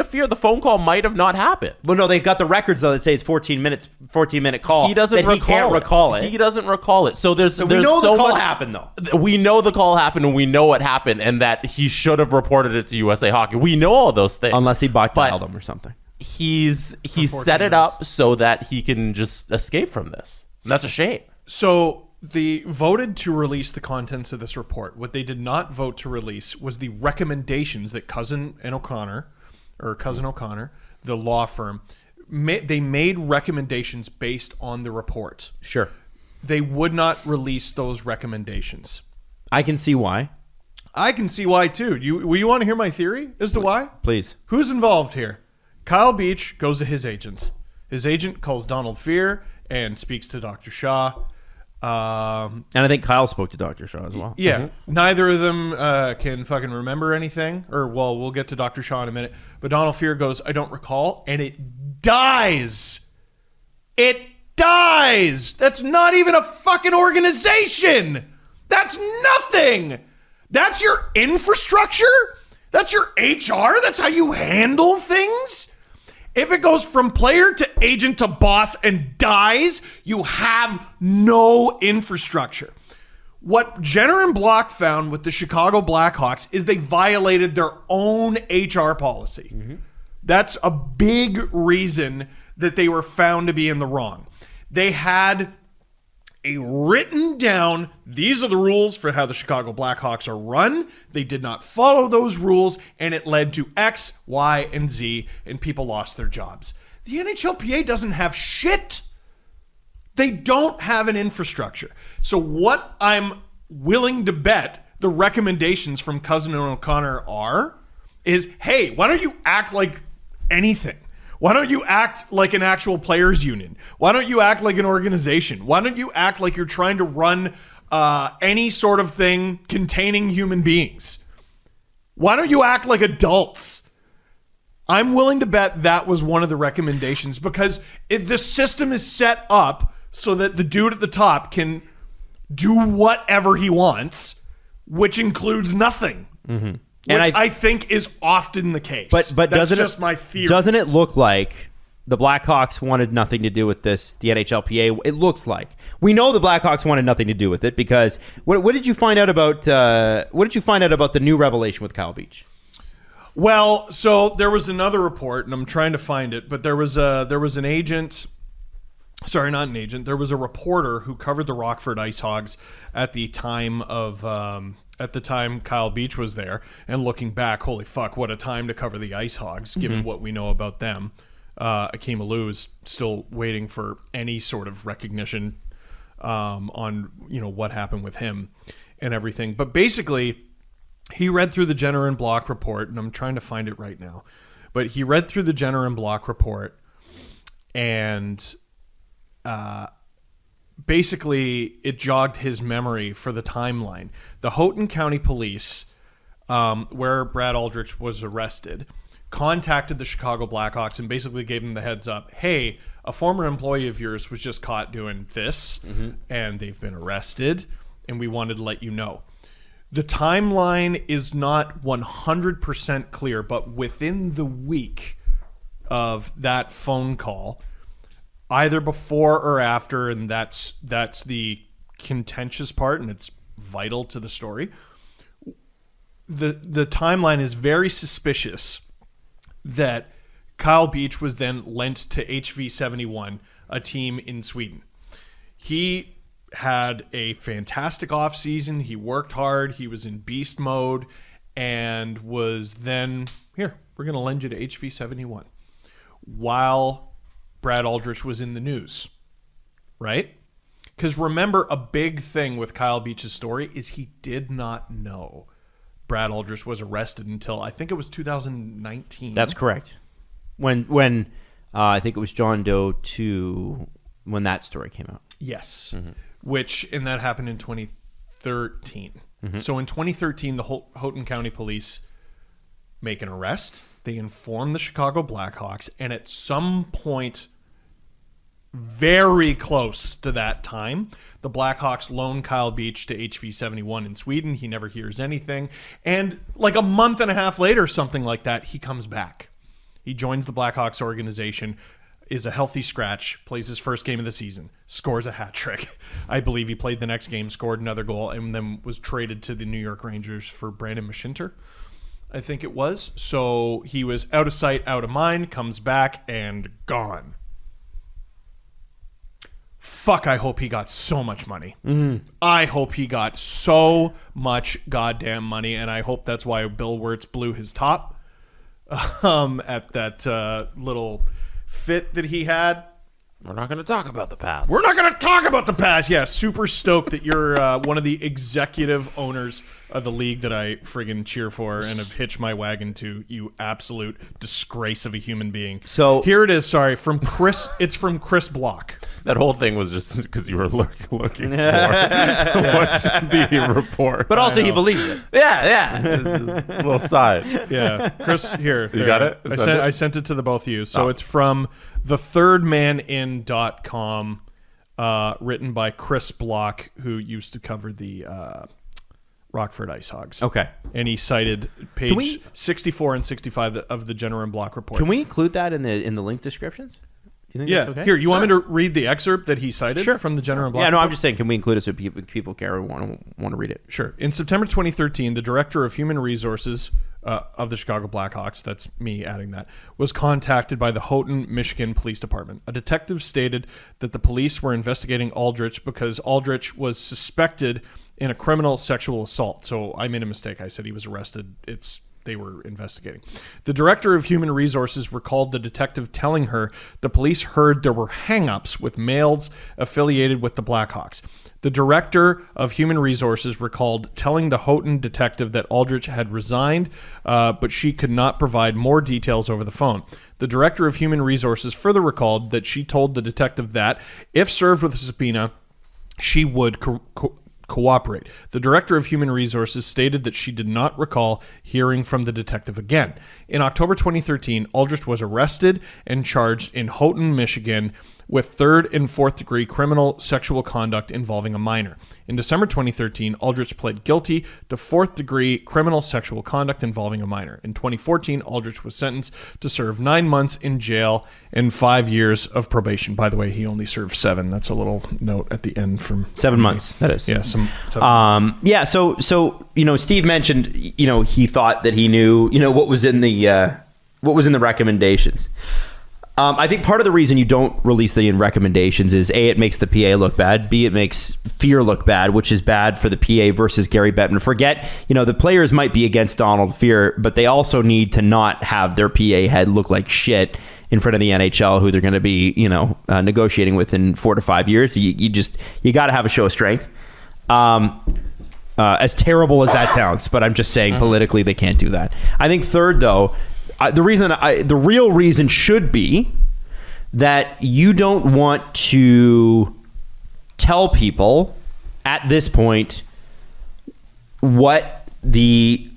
Fehr, the phone call might have not happened. Well, no, they've got the records though that say it's 14-minute call. He doesn't he can't recall it. He doesn't recall it. So we know the call happened though. We know the call happened and we know what happened and that he should have reported it to USA Hockey. We know all those things. Unless he blackmailed him or something. He set it up so that he can just escape from this. And that's a shame. So they voted to release the contents of this report. What they did not vote to release was the recommendations that Cousin O'Connor, the law firm, they made recommendations based on the report. Sure. They would not release those recommendations. I can see why. I can see why too. You want to hear my theory as to why? Please. Who's involved here? Kyle Beach goes to his agent. His agent calls Donald Fehr and speaks to Dr. Shaw. And I think Kyle spoke to Dr. Shaw as well. Yeah. Mm-hmm. Neither of them can fucking remember anything. We'll get to Dr. Shaw in a minute. But Donald Fehr goes, I don't recall. And it dies. It dies. That's not even a fucking organization. That's nothing. That's your infrastructure. That's your HR. That's how you handle things. If it goes from player to agent to boss and dies, you have no infrastructure. What Jenner and Block found with the Chicago Blackhawks is they violated their own HR policy. Mm-hmm. That's a big reason that they were found to be in the wrong. They had a written down, these are the rules for how the Chicago Blackhawks are run. They did not follow those rules, and it led to X, Y, and Z, and people lost their jobs. The NHLPA doesn't have shit. They don't have an infrastructure. So what I'm willing to bet the recommendations from Cousin and O'Connor is, hey, why don't you act like anything? Why don't you act like an actual players union? Why don't you act like an organization? Why don't you act like you're trying to run any sort of thing containing human beings? Why don't you act like adults? I'm willing to bet that was one of the recommendations because the system is set up so that the dude at the top can do whatever he wants, which includes nothing. Mm-hmm. Which I think is often the case. But that's just my theory. Doesn't it look like the Blackhawks wanted nothing to do with this? The NHLPA. It looks like we know the Blackhawks wanted nothing to do with it because what did you find out about? What did you find out about the new revelation with Kyle Beach? Well, so there was another report, and I'm trying to find it. But there was an agent. Sorry, not an agent. There was a reporter who covered the Rockford Ice Hogs at the time of. At the time Kyle Beach was there, and looking back, holy fuck, what a time to cover the Ice Hogs, given what we know about them. Akeem Alou is still waiting for any sort of recognition on what happened with him and everything. But basically, he read through the Jenner and Block report, and I'm trying to find it right now. But he read through the Jenner and Block report, and basically, it jogged his memory for the timeline. The Houghton County Police, where Brad Aldrich was arrested, contacted the Chicago Blackhawks and basically gave them the heads up, hey, a former employee of yours was just caught doing this, and they've been arrested, and we wanted to let you know. The timeline is not 100% clear, but within the week of that phone call, either before or after, and that's the contentious part, and it's vital to the story. The timeline is very suspicious that Kyle Beach was then lent to HV71, a team in Sweden. He had a fantastic offseason. He worked hard. He was in beast mode and was then, here, we're going to lend you to HV71. While Brad Aldrich was in the news, right? Because remember, a big thing with Kyle Beach's story is he did not know Brad Aldrich was arrested until I think it was 2019. That's correct. When I think it was John Doe 2 when that story came out. Yes. and that happened in 2013. So in 2013, the Houghton County Police make an arrest. They inform the Chicago Blackhawks, and at some point very close to that time, the Blackhawks loan Kyle Beach to HV71 in Sweden. He never hears anything. And like a month and a half later, something like that, he comes back. He joins the Blackhawks organization, is a healthy scratch, plays his first game of the season, scores a hat trick. I believe he played the next game, scored another goal, and then was traded to the New York Rangers for Brandon Mashinter, I think it was. So he was out of sight, out of mind, comes back, and gone. Fuck, I hope he got so much money. I hope he got so much goddamn money, and I hope that's why Bill Wirtz blew his top at that little fit that he had. We're not going to talk about the past. We're not going to talk about the past. Yeah, super stoked that you're one of the executive owners of the league that I friggin' cheer for and have hitched my wagon to, you absolute disgrace of a human being. So here it is, sorry, from Chris. It's from Chris Block. That whole thing was just because you were looking for what the report. But also he believes it. Yeah. It's just a little side. Yeah. Chris, here. You got it? I sent it to the both of you. So it's from thethirdmanin.com, written by Chris Block, who used to cover the Rockford Ice Hogs. Okay. And he cited page 64 and 65 of the Jenner and Block report. Can we include that in the link descriptions? Do you think that's okay? Here, you want me to read the excerpt that he cited from the Jenner and Block? Yeah, no, report? I'm just saying, can we include it so people care and want to read it? Sure. In September 2013, the director of human resources of the Chicago Blackhawks, that's me adding that, was contacted by the Houghton, Michigan Police Department. A detective stated that the police were investigating Aldrich because Aldrich was suspected in a criminal sexual assault. So I made a mistake. I said he was arrested. They were investigating. The director of human resources recalled the detective telling her the police heard there were hang-ups with males affiliated with the Blackhawks. The director of human resources recalled telling the Houghton detective that Aldrich had resigned, but she could not provide more details over the phone. The director of human resources further recalled that she told the detective that, if served with a subpoena, she would cooperate. The director of human resources stated that she did not recall hearing from the detective again. In October 2013, Aldrich was arrested and charged in Houghton, Michigan, with third and fourth degree criminal sexual conduct involving a minor. In December 2013, Aldrich pled guilty to fourth degree criminal sexual conduct involving a minor. In 2014, Aldrich was sentenced to serve 9 months in jail and 5 years of probation. By the way, he only served 7. That's a little note at the end from 7 months. That is. Yeah, seven yeah. So Steve mentioned, he thought that he knew, what was in the recommendations. I think part of the reason you don't release the recommendations is A, it makes the PA look bad. B, it makes Fehr look bad, which is bad for the PA versus Gary Bettman. Forget, the players might be against Donald Fehr, but they also need to not have their PA head look like shit in front of the NHL, who they're going to be, negotiating with in 4 to 5 years. You got to have a show of strength. As terrible as that sounds, but I'm just saying politically they can't do that. I think third, though, the real reason should be that you don't want to tell people at this point what the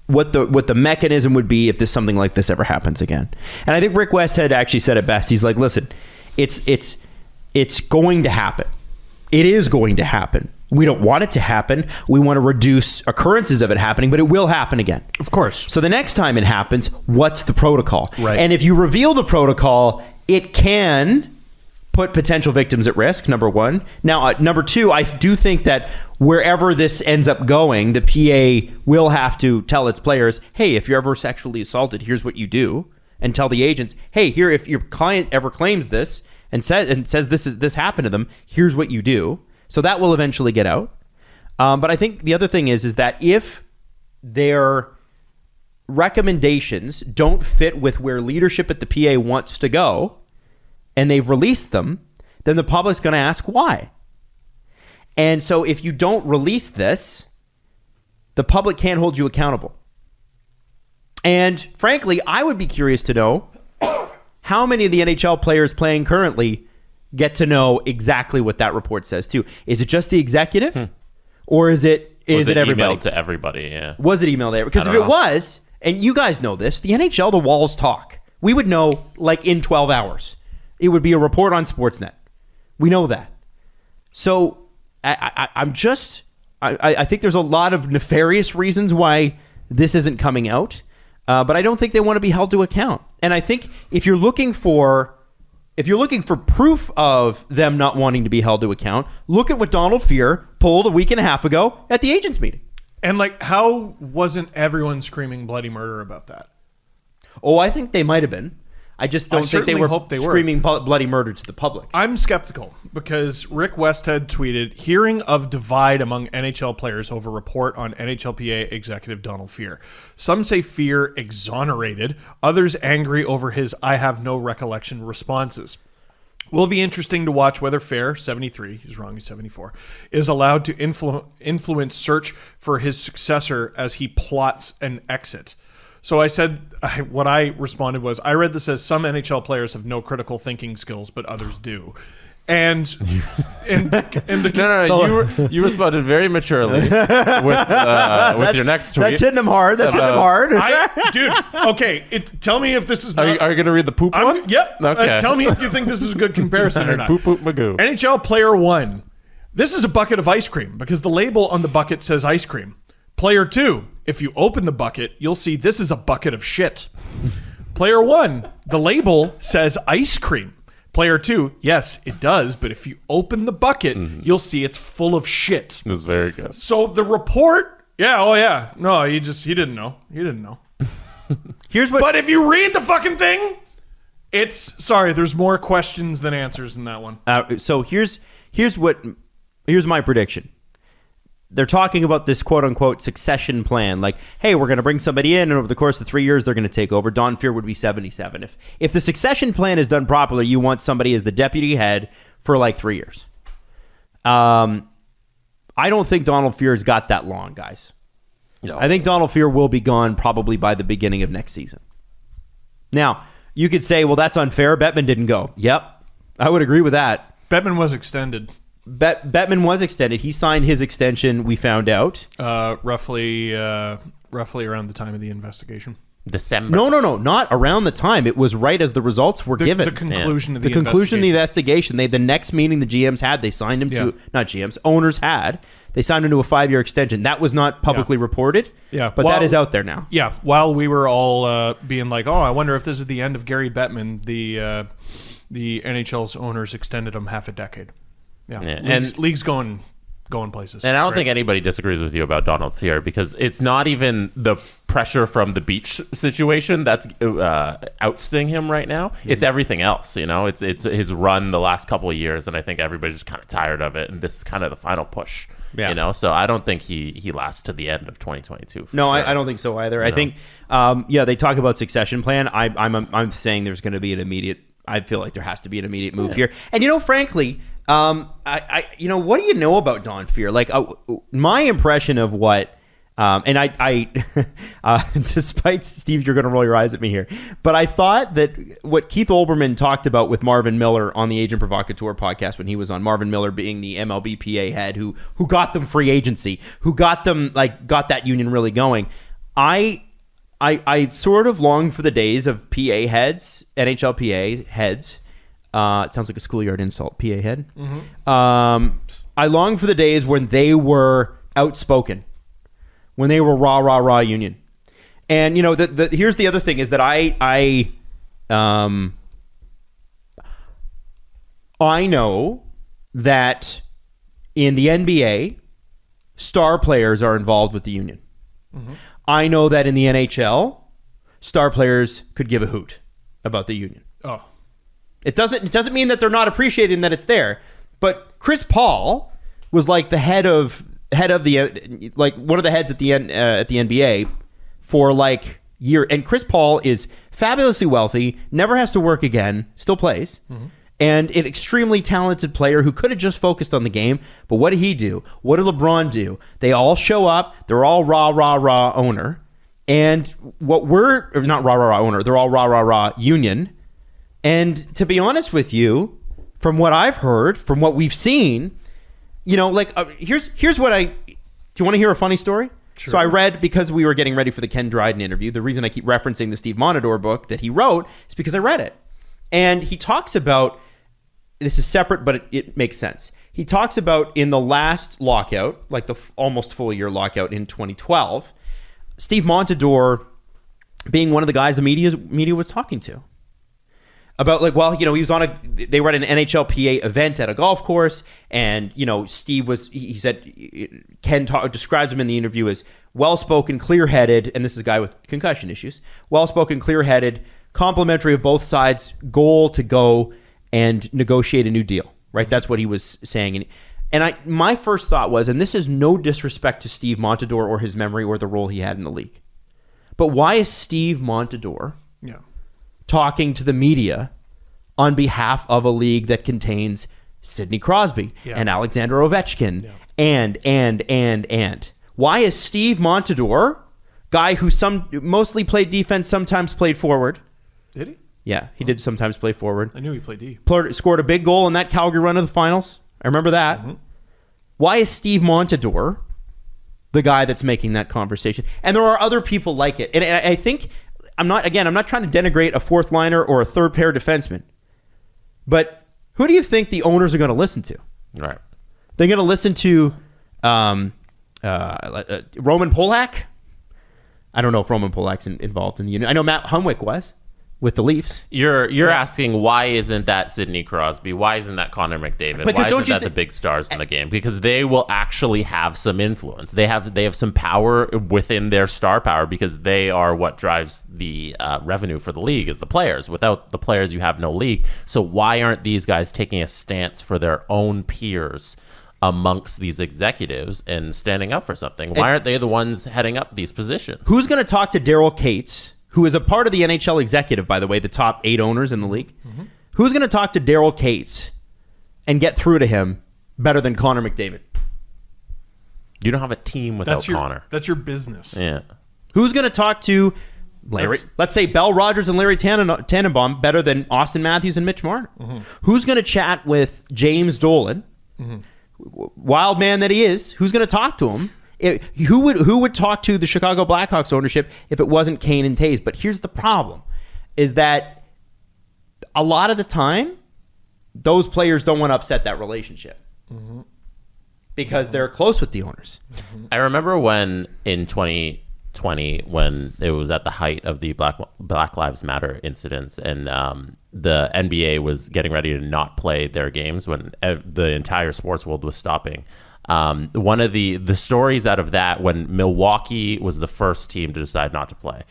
mechanism would be if something like this ever happens again. And I think Rick Westhead actually said it best. He's like, listen, it's going to happen. It is going to happen. We don't want it to happen. We want to reduce occurrences of it happening, but it will happen again. Of course. So the next time it happens, what's the protocol? Right. And if you reveal the protocol, it can put potential victims at risk, number one. Now, number two, I do think that wherever this ends up going, the PA will have to tell its players, hey, if you're ever sexually assaulted, here's what you do. And tell the agents, hey, here, if your client ever claims this and says this happened to them, here's what you do. So that will eventually get out. But I think the other thing is that if their recommendations don't fit with where leadership at the PA wants to go, and they've released them, then the public's going to ask why. And so if you don't release this, the public can't hold you accountable. And frankly, I would be curious to know how many of the NHL players playing currently get to know exactly what that report says too. Is it just the executive, or is it everybody? Emailed to everybody? Yeah. Was it emailed there? Because if it was, and you guys know this, the NHL, the walls talk. We would know like in 12 hours. It would be a report on Sportsnet. We know that. So I think there's a lot of nefarious reasons why this isn't coming out, but I don't think they want to be held to account. And I think if you're looking for proof of them not wanting to be held to account, look at what Donald Fehr pulled a week and a half ago at the agents meeting. And like, how wasn't everyone screaming bloody murder about that? Oh, I think they might have been. I just don't think they were screaming bloody murder to the public. I'm skeptical because Rick Westhead tweeted, hearing of divide among NHL players over report on NHLPA executive Donald Fehr. Some say Fehr exonerated, others angry over his I have no recollection responses. Will be interesting to watch whether Fehr, 73, he's wrong, he's 74, is allowed to influence search for his successor as he plots an exit. So I said, what I responded was, I read this as some NHL players have no critical thinking skills, but others do. And you responded very maturely with your next tweet. That's hitting him hard. Dude, okay. Tell me if this is not... Are you going to read the poop one? Yep. Okay. Tell me if you think this is a good comparison or not. Poop, poop, magoo. NHL player 1. This is a bucket of ice cream because the label on the bucket says ice cream. Player 2. If you open the bucket, you'll see this is a bucket of shit. Player 1. The label says ice cream. Player 2, yes, it does, but if you open the bucket, you'll see it's full of shit. It was very good. So the report, no, he didn't know. He didn't know. But if you read the fucking thing, there's more questions than answers in that one. So here's my prediction. They're talking about this quote-unquote succession plan. Like, hey, we're going to bring somebody in, and over the course of 3 years, they're going to take over. Don Fehr would be 77. If the succession plan is done properly, you want somebody as the deputy head for like 3 years. I don't think Donald Fehr's got that long, guys. No. I think Donald Fehr will be gone probably by the beginning of next season. Now, you could say, well, that's unfair. Bettman didn't go. Yep, I would agree with that. Bettman was extended. Bettman was extended. He signed his extension, we found out. Roughly around the time of the investigation. December. No, not around the time. It was right as the results were given. The conclusion of the conclusion of the investigation. The next meeting the GMs had, they signed him to, not GMs, owners had. They signed him to a 5-year extension. That was not publicly reported, but that is out there now. Yeah, while we were all being like, oh, I wonder if this is the end of Gary Bettman, the NHL's owners extended him half a decade. Yeah. League's going places. And I don't think anybody disagrees with you about Donald Fehr because it's not even the pressure from the beach situation that's ousting him right now. Mm-hmm. It's everything else, It's his run the last couple of years, and I think everybody's just kind of tired of it, and this is kind of the final push. Yeah. So I don't think he lasts to the end of 2022. No, sure. I don't think so either. I think, they talk about succession plan. I'm saying there's going to be an immediate. I feel like there has to be an immediate move here. And frankly. What do you know about Don Fehr? Like my impression of what, and I despite Steve, you're going to roll your eyes at me here, but I thought that what Keith Olbermann talked about with Marvin Miller on the Agent Provocateur podcast when he was on, Marvin Miller being the MLBPA head who got them free agency, who got that union really going. I sort of long for the days of PA heads, NHLPA heads. It sounds like a schoolyard insult, PA head. Mm-hmm. I long for the days when they were outspoken, when they were rah union. And here's the other thing is that I know that in the NBA, star players are involved with the union. Mm-hmm. I know that in the NHL, star players could give a hoot about the union. Oh. It doesn't mean that they're not appreciating that it's there, but Chris Paul was like the head of the like one of the heads at the NBA for like year, and Chris Paul is fabulously wealthy, never has to work again, still plays, and an extremely talented player who could have just focused on the game. But what did he do? What did LeBron do? They all show up. They're all rah owner, and what we're not rah owner. They're all rah union. And to be honest with you, from what I've heard, from what we've seen, here's what do you want to hear a funny story? Sure. So I read, because we were getting ready for the Ken Dryden interview, the reason I keep referencing the Steve Montador book that he wrote is because I read it. And he talks about, this is separate, but it makes sense. He talks about in the last lockout, like the almost full year lockout in 2012, Steve Montador being one of the guys the media was talking to. About he was they were at an NHLPA event at a golf course, and Steve he said, Ken describes him in the interview as well-spoken, clear-headed, and this is a guy with concussion issues, well-spoken, clear-headed, complimentary of both sides, goal to go and negotiate a new deal, right? That's what he was saying. And my first thought was, and this is no disrespect to Steve Montador or his memory or the role he had in the league, but why is Steve Montador talking to the media on behalf of a league that contains Sidney Crosby and Alexander Ovechkin and why is Steve Montador, guy who mostly played defense, sometimes played forward? Did he? Yeah, he did sometimes play forward. I knew he played D. Scored a big goal in that Calgary run of the finals. I remember that. Mm-hmm. Why is Steve Montador the guy that's making that conversation? And there are other people like it. And I think I'm not trying to denigrate a fourth liner or a third pair defenseman. But who do you think the owners are going to listen to? Right. They're going to listen to Roman Polak? I don't know if Roman Polak's involved in the unit. I know Matt Hunwick was with the Leafs. You're asking, why isn't that Sidney Crosby? Why isn't that Connor McDavid? Because why isn't that the big stars in the game? Because they will actually have some influence. They have some power within their star power, because they are what drives the revenue for the league, is the players. Without the players, you have no league. So why aren't these guys taking a stance for their own peers amongst these executives and standing up for something? Why aren't they the ones heading up these positions? Who's going to talk to Daryl Cates, who is a part of the NHL executive, by the way, the top 8 owners in the league? Mm-hmm. Who's going to talk to Daryl Cates and get through to him better than Connor McDavid? You don't have a team without Connor. That's your business. Yeah. Who's going to talk to Larry? Let's say Bell Rogers and Larry Tannenbaum better than Austin Matthews and Mitch Marner. Mm-hmm. Who's going to chat with James Dolan? Mm-hmm. Wild man that he is. Who's going to talk to him? Who would talk to the Chicago Blackhawks ownership if it wasn't Kane and Taves? But here's the problem, is that a lot of the time, those players don't want to upset that relationship because they're close with the owners. I remember when in 2020, when it was at the height of the Black Lives Matter incidents, and the NBA was getting ready to not play their games when the entire sports world was stopping. One of the stories out of that, when Milwaukee was the first team to decide not to play,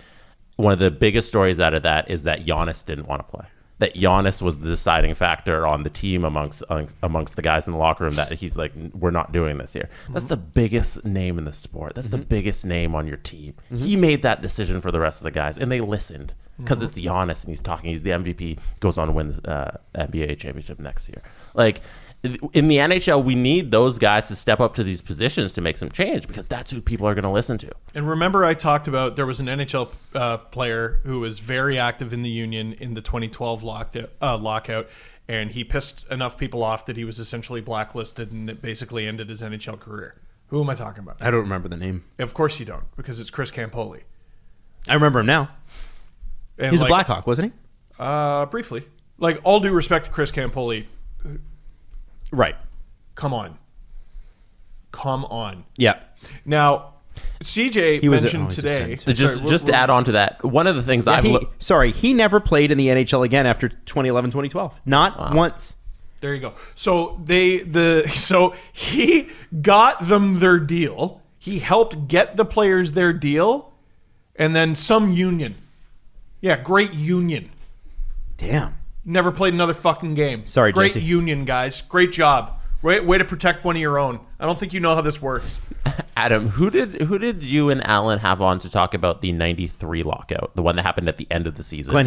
one of the biggest stories out of that is that Giannis didn't want to play. That Giannis was the deciding factor on the team amongst the guys in the locker room, that he's like, we're not doing this here. Mm-hmm. That's the biggest name in the sport. That's the biggest name on your team. Mm-hmm. He made that decision for the rest of the guys, and they listened because it's Giannis and he's talking. He's the MVP, goes on to win the NBA championship next year. Like, in the NHL, we need those guys to step up to these positions to make some change, because that's who people are going to listen to. And remember, I talked about there was an NHL player who was very active in the union in the 2012 lockout, and he pissed enough people off that he was essentially blacklisted, and it basically ended his NHL career. Who am I talking about? I don't remember the name. Of course you don't, because it's Chris Campoli. I remember him now. And he's a Blackhawk, wasn't he? Briefly. Like, all due respect to Chris Campoli. Right. Come on. Yeah. Now, CJ mentioned today. Just to add on to that, one of the things he never played in the NHL again after 2011-2012. Not once. There you go. So so he got them their deal. He helped get the players their deal, and then some union. Yeah, great union. Damn. Never played another fucking game. Sorry, Great Jesse. union, guys. Great job. Way to protect one of your own. I don't think you know how this works. Adam, who did you and Alan have on to talk about the 93 lockout, the one that happened at the end of the season? Glenn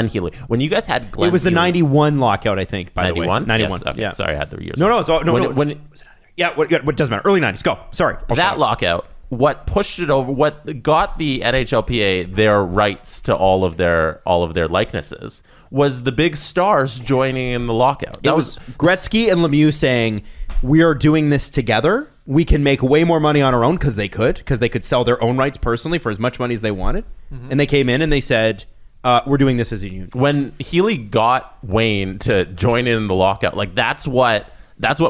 Healy. When you guys had Glenn It was the 91 lockout, I think, by 91? the way. 91? Yes, okay. Yeah. Sorry, I had the years. No, it's all... No, what doesn't matter. Early 90s. Go. Sorry. That lockout, what pushed it over, what got the NHLPA their rights to all of their likenesses was the big stars joining in the lockout. That was Gretzky and Lemieux saying, we are doing this together. We can make way more money on our own because they could sell their own rights personally for as much money as they wanted. Mm-hmm. And they came in and they said, we're doing this as a union. When Healy got Wayne to join in the lockout, like that's what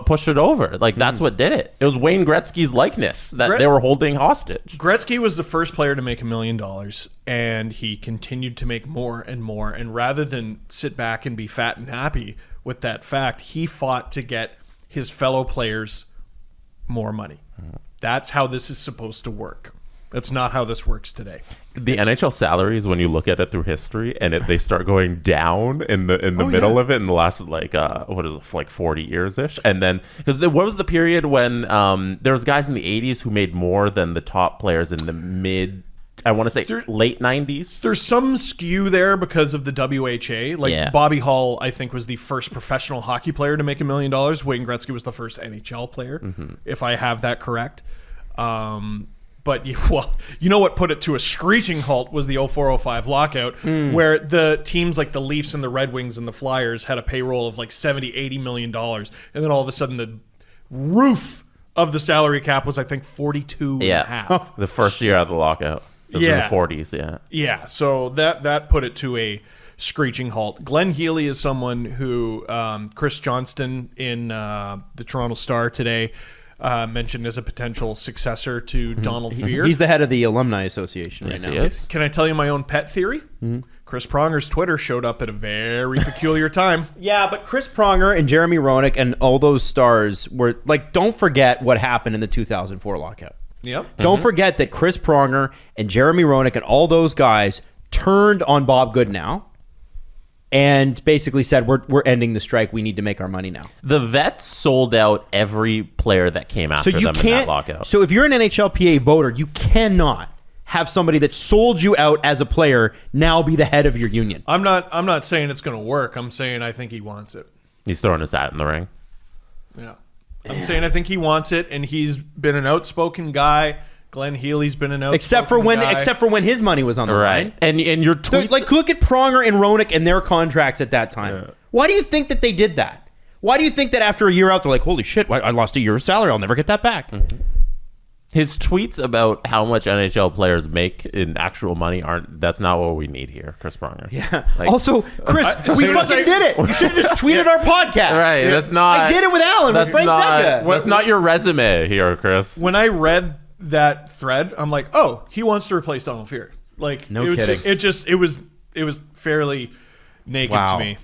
pushed it over. Like that's what did it. It was Wayne Gretzky's likeness that they were holding hostage. Gretzky was the first player to make $1 million, and he continued to make more and more. And rather than sit back and be fat and happy with that fact, he fought to get his fellow players more money. That's how this is supposed to work. That's not how this works today. The NHL salaries, when you look at it through history, and they start going down in the middle of it in the last like 40 years ish, and then because what was the period when there was guys in the 80s who made more than the top players in the mid, I want to say late 90s. There's some skew there because of the WHA. Like Bobby Hull, I think, was the first professional hockey player to make $1 million. Wayne Gretzky was the first NHL player, if I have that correct. But you know what put it to a screeching halt was the 04-05 lockout, where the teams like the Leafs and the Red Wings and the Flyers had a payroll of like $70-80 million, and then all of a sudden the roof of the salary cap was, I think, 42 and a half. The first year of the lockout. It was in the 40s, Yeah, so that put it to a screeching halt. Glenn Healy is someone who Chris Johnston in the Toronto Star today mentioned as a potential successor to Donald Fehr. He's the head of the Alumni Association right now. Can I tell you my own pet theory? Chris Pronger's Twitter showed up at a very peculiar time. Yeah, but Chris Pronger and Jeremy Roenick and all those stars were like, don't forget what happened in the 2004 lockout. Yep. Don't forget that Chris Pronger and Jeremy Roenick and all those guys turned on Bob Goodenow and basically said, we're ending the strike. We need to make our money now. The vets sold out every player that came after them in that lockout. So if you're an NHLPA voter, you cannot have somebody that sold you out as a player now be the head of your union. I'm not saying it's going to work. I'm saying I think he wants it. He's throwing his hat in the ring. Yeah. I'm saying I think he wants it, and he's been an outspoken guy. Glenn Healy's been an outspoken guy. Except for when his money was on the line. And your tweets, like look at Pronger and Roenick and their contracts at that time. Yeah. Why do you think that they did that? Why do you think that after a year out they're like, holy shit, I lost a year's salary, I'll never get that back? His tweets about how much NHL players make in actual money that's not what we need here, Chris Pronger. Yeah. Also, Chris, we fucking did it. You should have just tweeted our podcast. Right. Yeah. That's not. I did it with Alan. With Frank Zappa. That's not your resume here, Chris. When I read that thread, I'm like, oh, he wants to replace Donald Fehr. Like, no kidding. It was fairly naked to me.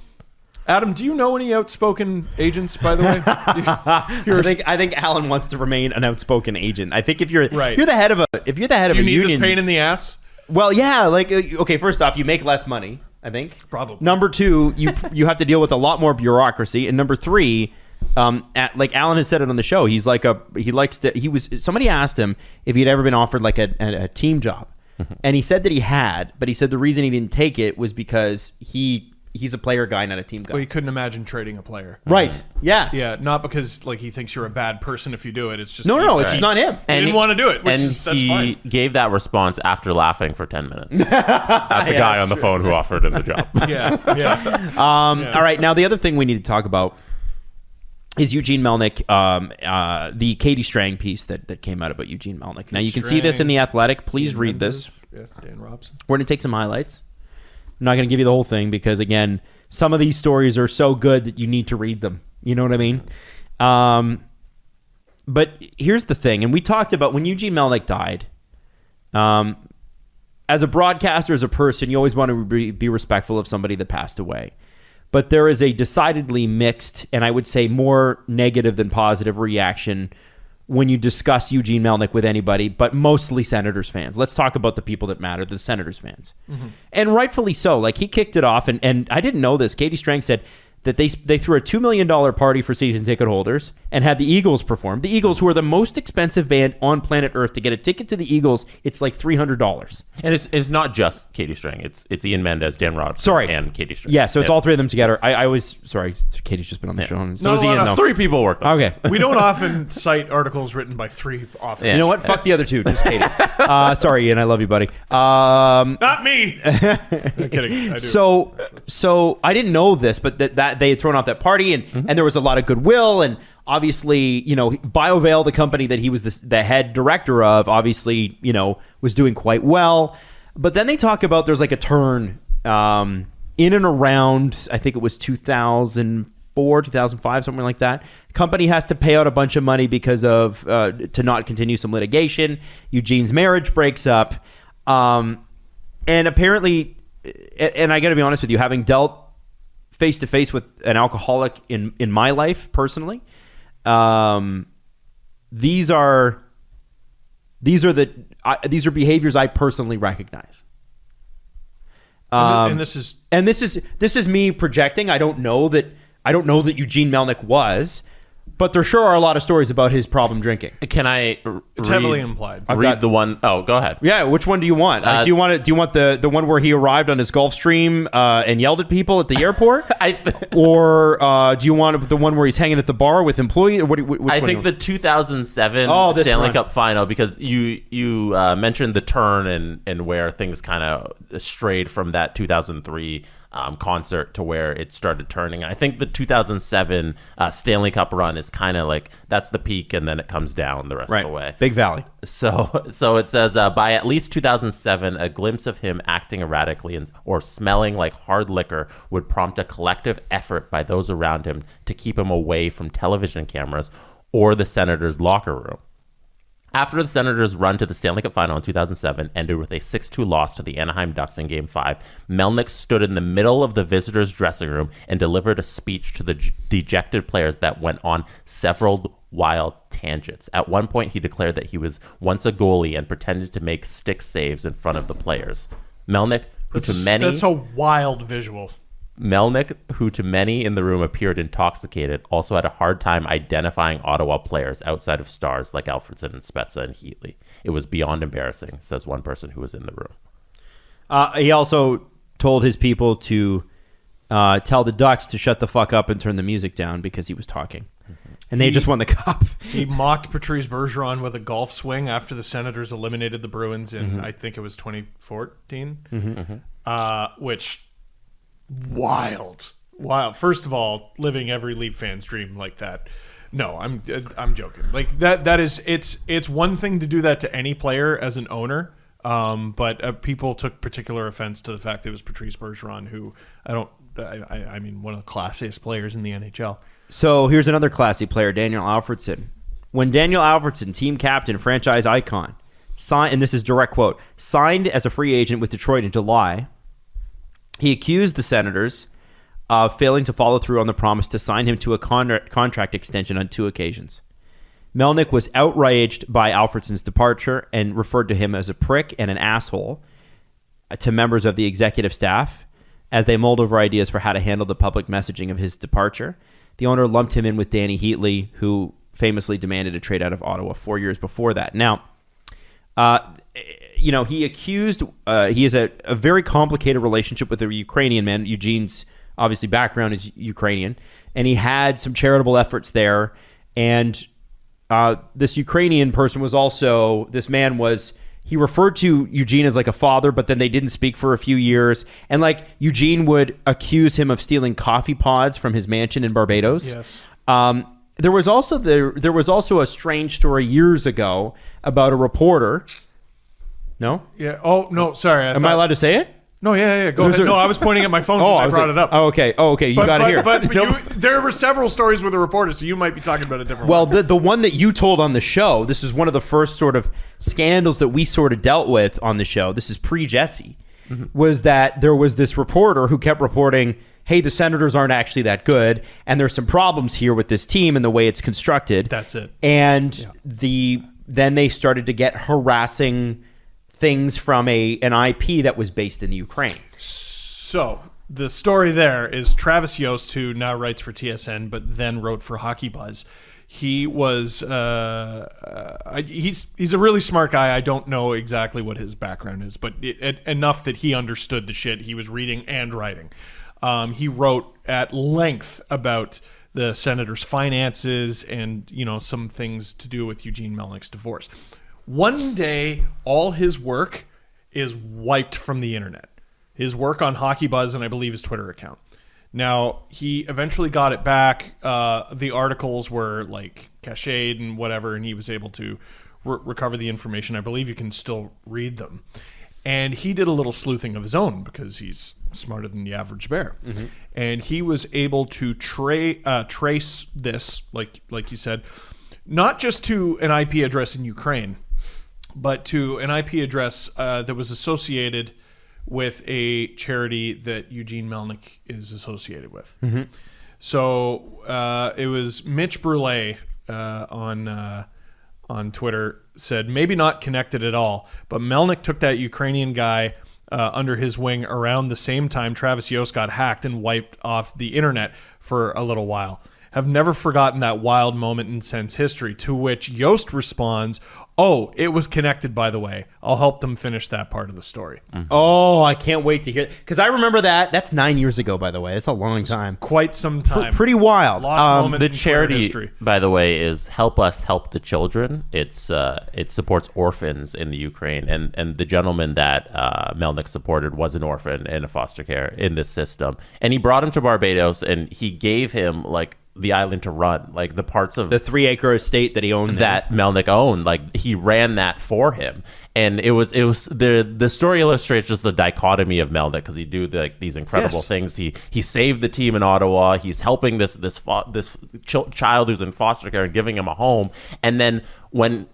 Adam, do you know any outspoken agents, by the way? I think Alan wants to remain an outspoken agent. I think if you're the head of a union, do you need this pain in the ass? Well, yeah. Like, okay, first off, you make less money. I think probably. Number two, you have to deal with a lot more bureaucracy, and number three, like Alan has said it on the show, somebody asked him if he'd ever been offered like a team job, and he said that he had, but he said the reason he didn't take it was because he's a player guy, not a team guy. Well, he couldn't imagine trading a player. Right. Yeah. Yeah. Not because like he thinks you're a bad person if you do it. It's just it's just not him. He didn't want to do it. That's fine. Gave that response after laughing for 10 minutes at the guy on the phone who offered him the job. Yeah. All right. Now the other thing we need to talk about is Eugene Melnyk, the Katie Strang piece that came out about Eugene Melnyk. Now you can see this in The Athletic. Please read this. Yeah, Dan Robson. We're going to take some highlights. I'm not going to give you the whole thing because, again, some of these stories are so good that you need to read them. You know what I mean? But here's the thing, and we talked about when Eugene Melnyk died, as a broadcaster, as a person, you always want to be respectful of somebody that passed away. But there is a decidedly mixed, and I would say more negative than positive reaction when you discuss Eugene Melnyk with anybody, but mostly Senators fans. Let's talk about the people that matter, the Senators fans. And rightfully so. Like, he kicked it off, and I didn't know this. Katie Strang said that they threw a $2 million party for season ticket holders and had the Eagles perform. The Eagles, who are the most expensive band on planet Earth, to get a ticket to the Eagles, it's like $300. And it's not just Katie String. It's Ian Mendes, Dan Rodgers, and Katie String. Yeah, so it's all three of them together. I was sorry, Katie's just been on the show. And so is Ian. No. 3 people worked on this. We don't often cite articles written by 3 authors. You know what? Fuck the other 2. Just Katie. Sorry, Ian. I love you, buddy. Not me. I'm kidding. I do. So I didn't know this, but that they had thrown off that party, and there was a lot of goodwill, and obviously, BioVale, the company that he was the head director of, obviously, was doing quite well. But then they talk about there's like a turn in and around, I think it was 2004, 2005, something like that. Company has to pay out a bunch of money because of to not continue some litigation. Eugene's marriage breaks up, and apparently, and I got to be honest with you, having dealt face to face with an alcoholic in my life personally, these are behaviors I personally recognize. And this is me projecting. I don't know that Eugene Melnyk was, but there sure are a lot of stories about his problem drinking. Can I? It's heavily implied. Read the one. Oh, go ahead. Yeah, which one do you want? Do you want the one where he arrived on his Gulfstream and yelled at people at the airport, or do you want the one where he's hanging at the bar with employees? I think the 2007 Stanley Cup final, because you mentioned the turn and where things kind of strayed from that 2003 concert to where it started turning. I think the 2007 Stanley Cup run is kind of like that's the peak, and then it comes down the rest of the way. Big valley. So it says by at least 2007, a glimpse of him acting erratically or smelling like hard liquor would prompt a collective effort by those around him to keep him away from television cameras or the Senators' locker room. After the Senators' run to the Stanley Cup Final in 2007 ended with a 6-2 loss to the Anaheim Ducks in Game 5, Melnyk stood in the middle of the visitors' dressing room and delivered a speech to the dejected players that went on several wild tangents. At one point, he declared that he was once a goalie and pretended to make stick saves in front of the players. Melnyk, that's a wild visual. Melnyk, who to many in the room appeared intoxicated, also had a hard time identifying Ottawa players outside of stars like Alfredson and Spezza and Heatley. It was beyond embarrassing, says one person who was in the room. He also told his people to tell the Ducks to shut the fuck up and turn the music down because he was talking. And they just won the cup. He mocked Patrice Bergeron with a golf swing after the Senators eliminated the Bruins in, I think it was 2014, which... Wild. First of all, living every Leaf fan's dream like that. No, I'm joking. Like that is it's one thing to do that to any player as an owner, but people took particular offense to the fact that it was Patrice Bergeron, who I mean one of the classiest players in the NHL. So here's another classy player, Daniel Alfredson. When Daniel Alfredson, team captain, franchise icon, signed, and this is direct quote, signed as a free agent with Detroit in July. He accused the Senators of failing to follow through on the promise to sign him to a contract extension on 2 occasions. Melnyk was outraged by Alfredson's departure and referred to him as a prick and an asshole to members of the executive staff as they mulled over ideas for how to handle the public messaging of his departure. The owner lumped him in with Danny Heatley, who famously demanded a trade out of Ottawa 4 years before that. Now, he accused, he has a very complicated relationship with a Ukrainian man. Eugene's obviously background is Ukrainian, and he had some charitable efforts there. And this Ukrainian person was also, he referred to Eugene as like a father, but then they didn't speak for a few years. And like Eugene would accuse him of stealing coffee pods from his mansion in Barbados. Yes. There was also a strange story years ago about a reporter. No? Yeah. Oh, no. Sorry. Am I allowed to say it? No, yeah. Go ahead. No, I was pointing at my phone because I brought it up. Oh, okay. You got it here. But there were several stories with the reporter, so you might be talking about a different one. Well, the one that you told on the show, this is one of the first sort of scandals that we sort of dealt with on the show. This is pre-Jesse. Was that there was this reporter who kept reporting, hey, the Senators aren't actually that good, and there's some problems here with this team and the way it's constructed. That's it. And then they started to get harassing things from an IP that was based in the Ukraine. So the story there is Travis Yost, who now writes for TSN, but then wrote for Hockey Buzz. He was he's a really smart guy. I don't know exactly what his background is, but enough that he understood the shit he was reading and writing. He wrote at length about the Senators' finances and, you know, some things to do with Eugene Melnyk's divorce. One day, all his work is wiped from the internet. His work on Hockey Buzz and I believe his Twitter account. Now, he eventually got it back. The articles were like cached and whatever, and he was able to recover the information. I believe you can still read them. And he did a little sleuthing of his own because he's smarter than the average bear. Mm-hmm. And he was able to trace this, like you said, not just to an IP address in Ukraine, but to an IP address that was associated with a charity that Eugene Melnyk is associated with. Mm-hmm. So it was Mitch Brule on Twitter said, maybe not connected at all, but Melnyk took that Ukrainian guy under his wing around the same time Travis Yost got hacked and wiped off the internet for a little while. Have never forgotten that wild moment in Sens history, to which Yost responds, oh, it was connected, by the way. I'll help them finish that part of the story. Mm-hmm. Oh, I can't wait to hear that. Because I remember that. That's 9 years ago, by the way. It's a long time. Quite some time. Pretty wild. Lost moment the in charity, history. by the way, is Help Us Help the Children. It supports orphans in the Ukraine. And the gentleman that Melnyk supported was an orphan in a foster care in this system. And he brought him to Barbados, and he gave him, like, the island to run, like the parts of the 3-acre estate that he owned that Melnyk owned, like he ran that for him. And it was the story illustrates just the dichotomy of Melnyk, because he do these incredible things. He saved the team in Ottawa. He's helping this child who's in foster care and giving him a home. And then when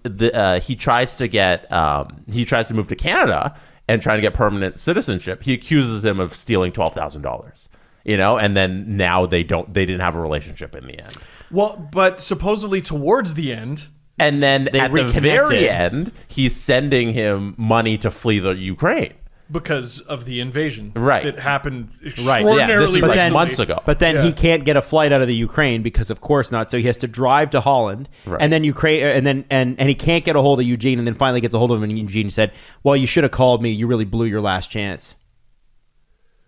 he tries to move to Canada and trying to get permanent citizenship, he accuses him of stealing $12,000. You know, and then now they didn't have a relationship in the end. Well, but supposedly towards the end. And then at the very end, he's sending him money to flee the Ukraine. Because of the invasion. Right. It happened extraordinarily this is recently. months ago. But then he can't get a flight out of the Ukraine because, of course not. So he has to drive to Holland, and then Ukraine, and he can't get a hold of Eugene, and then finally gets a hold of him, and Eugene said, well, you should have called me. You really blew your last chance.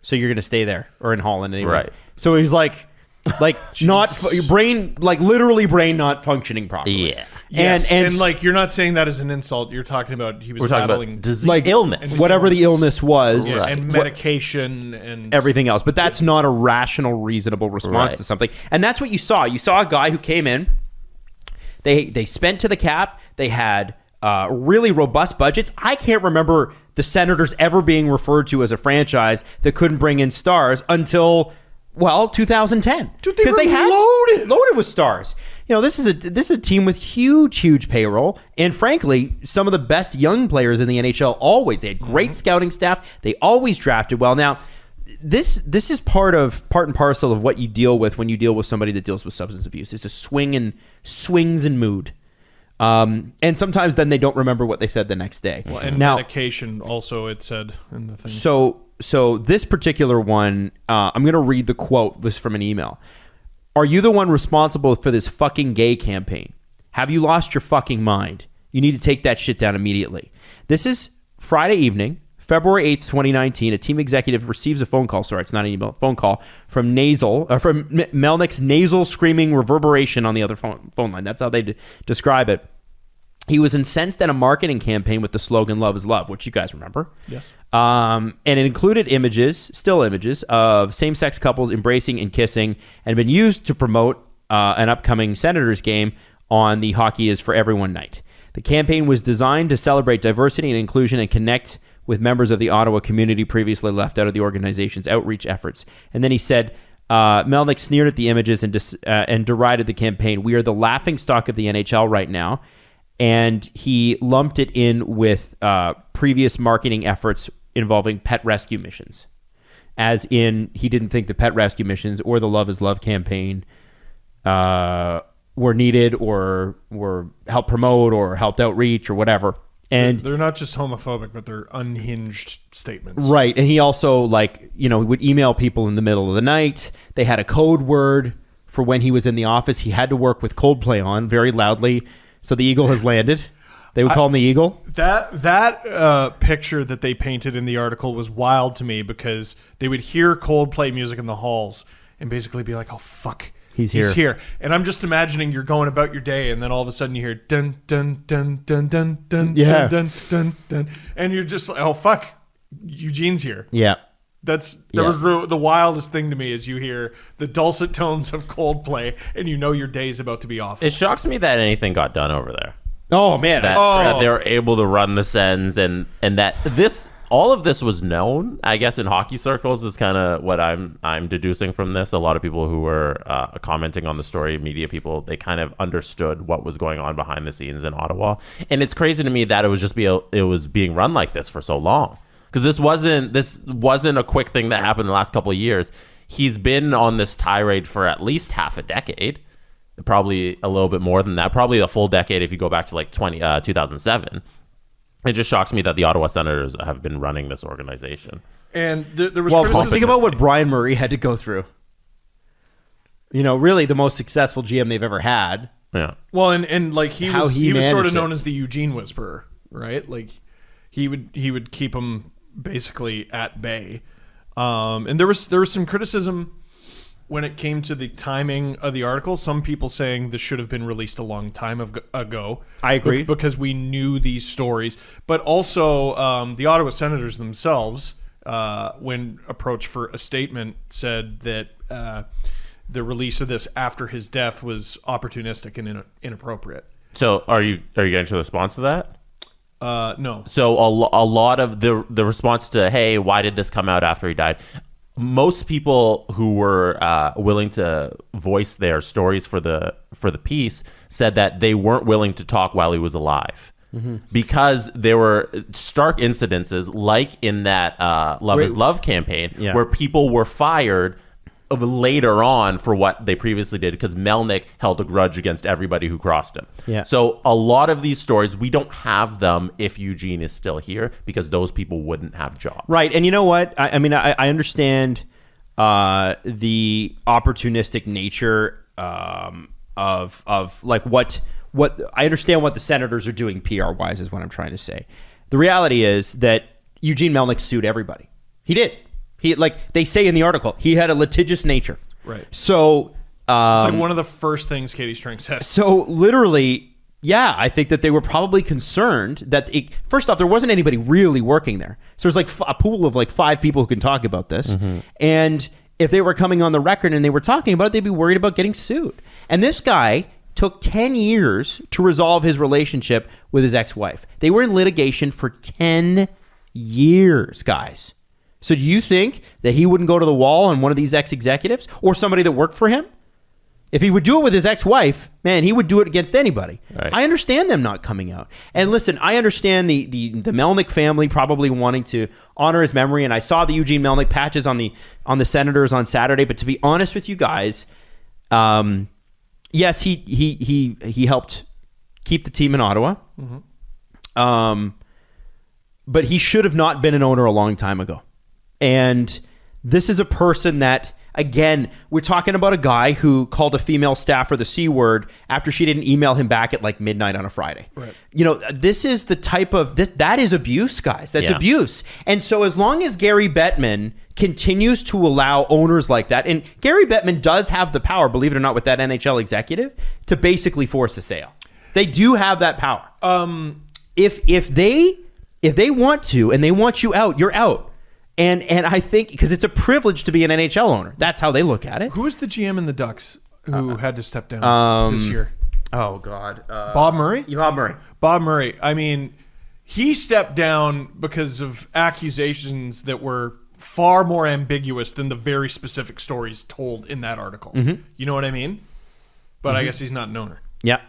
So you're going to stay there or in Holland anyway. Right. So he's like not your brain, like literally brain not functioning properly. Yeah. Yes. And like, you're not saying that as an insult. You're talking about he was battling disease, like illness, whatever the illness was, and medication and everything else. But that's not a rational, reasonable response to something. And that's what you saw. You saw a guy who came in. They spent to the cap. They had really robust budgets. I can't remember the Senators ever being referred to as a franchise that couldn't bring in stars until, well, 2010. Because they had loaded with stars. You know, this is a team with huge payroll, and frankly, some of the best young players in the NHL. Always, they had great scouting staff. They always drafted well. Now, this is part and parcel of what you deal with when you deal with somebody that deals with substance abuse. It's a swings in mood. And sometimes then they don't remember what they said the next day. Well, and now, medication also, it said in the thing. So this particular one, I'm going to read the quote. This from an email. Are you the one responsible for this fucking gay campaign? Have you lost your fucking mind? You need to take that shit down immediately. This is Friday evening, February 8th, 2019. A team executive receives a phone call. Sorry, it's not an email. Phone call from Melnyk's nasal screaming reverberation on the other phone line. That's how they describe it. He was incensed at a marketing campaign with the slogan "Love is Love," which you guys remember. Yes. And it included still images of same-sex couples embracing and kissing, and been used to promote an upcoming Senators game on the Hockey is for Everyone night. The campaign was designed to celebrate diversity and inclusion and connect with members of the Ottawa community previously left out of the organization's outreach efforts. And then he said, Melnyk sneered at the images and derided the campaign. We are the laughingstock of the NHL right now. And he lumped it in with previous marketing efforts involving pet rescue missions. As in, he didn't think the pet rescue missions or the Love is Love campaign were needed or were helped promote or helped outreach or whatever. And they're not just homophobic, but they're unhinged statements. Right. And he also would email people in the middle of the night. They had a code word for when he was in the office. He had to work with Coldplay on very loudly. So the Eagle has landed. They would call him the Eagle. That picture that they painted in the article was wild to me because they would hear Coldplay music in the halls and basically be like, oh, fuck. He's here. And I'm just imagining you're going about your day and then all of a sudden you hear dun, dun, dun, dun, dun, dun, yeah. dun, dun, dun, and you're just like, oh, fuck. Eugene's here. Yeah. That was the wildest thing to me is you hear the dulcet tones of Coldplay and you know your day's about to be off. It shocks me that anything got done over there. Oh, man. That they were able to run the Sens and that all of this was known, I guess, in hockey circles is kind of what I'm deducing from this. A lot of people who were commenting on the story, media people, they kind of understood what was going on behind the scenes in Ottawa. And it's crazy to me that it was being run like this for so long. Because this wasn't a quick thing that happened in the last couple of years. He's been on this tirade for at least half a decade, probably a little bit more than that, probably a full decade if you go back to like 2007. It just shocks me that the Ottawa Senators have been running this organization. And there was criticism. Think about what Brian Murray had to go through. Really the most successful GM they've ever had. Yeah. Well, and like he was sort of known as the Eugene Whisperer, right? Like he would keep him basically at bay. And there was some criticism when it came to the timing of the article. Some people saying this should have been released a long time ago. I agree. Because we knew these stories. But also the Ottawa Senators themselves, when approached for a statement, said that the release of this after his death was opportunistic and inappropriate. So are you getting to the response to that? No. So a lot of the response to, hey, why did this come out after he died? Most people who were willing to voice their stories for the piece said that they weren't willing to talk while he was alive. Mm-hmm. Because there were stark incidences like in that Love is Love campaign where people were fired later on for what they previously did because Melnyk held a grudge against everybody who crossed him. Yeah. So a lot of these stories, we don't have them if Eugene is still here because those people wouldn't have jobs. Right. And you know what? I mean, I understand the opportunistic nature of like what I understand what the Senators are doing PR wise is what I'm trying to say. The reality is that Eugene Melnyk sued everybody. He did. He, like they say in the article, he had a litigious nature. Right. So it's like one of the first things Katie Strang said. So literally, yeah, I think that they were probably concerned that first off, there wasn't anybody really working there. So there's like a pool of like 5 people who can talk about this. Mm-hmm. And if they were coming on the record and they were talking about it, they'd be worried about getting sued. And this guy took 10 years to resolve his relationship with his ex-wife. They were in litigation for 10 years, guys. So do you think that he wouldn't go to the wall on one of these ex-executives or somebody that worked for him? If he would do it with his ex-wife, man, he would do it against anybody. Right. I understand them not coming out. And listen, I understand the Melnyk family probably wanting to honor his memory. And I saw the Eugene Melnyk patches on the Senators on Saturday. But to be honest with you guys, yes, he helped keep the team in Ottawa. Mm-hmm. But he should have not been an owner a long time ago. And this is a person that, again, we're talking about a guy who called a female staffer the C word after she didn't email him back at like midnight on a Friday. Right. You know, this is the type of that is abuse, guys. That's abuse. And so as long as Gary Bettman continues to allow owners like that, and Gary Bettman does have the power, believe it or not, with that NHL executive, to basically force a sale. They do have that power. If they want to and they want you out, you're out. And I think because it's a privilege to be an NHL owner. That's how they look at it. Who was the GM in the Ducks who had to step down this year? Oh, God. Bob Murray? Bob Murray. Bob Murray. I mean, he stepped down because of accusations that were far more ambiguous than the very specific stories told in that article. Mm-hmm. You know what I mean? But I guess he's not an owner. Yeah.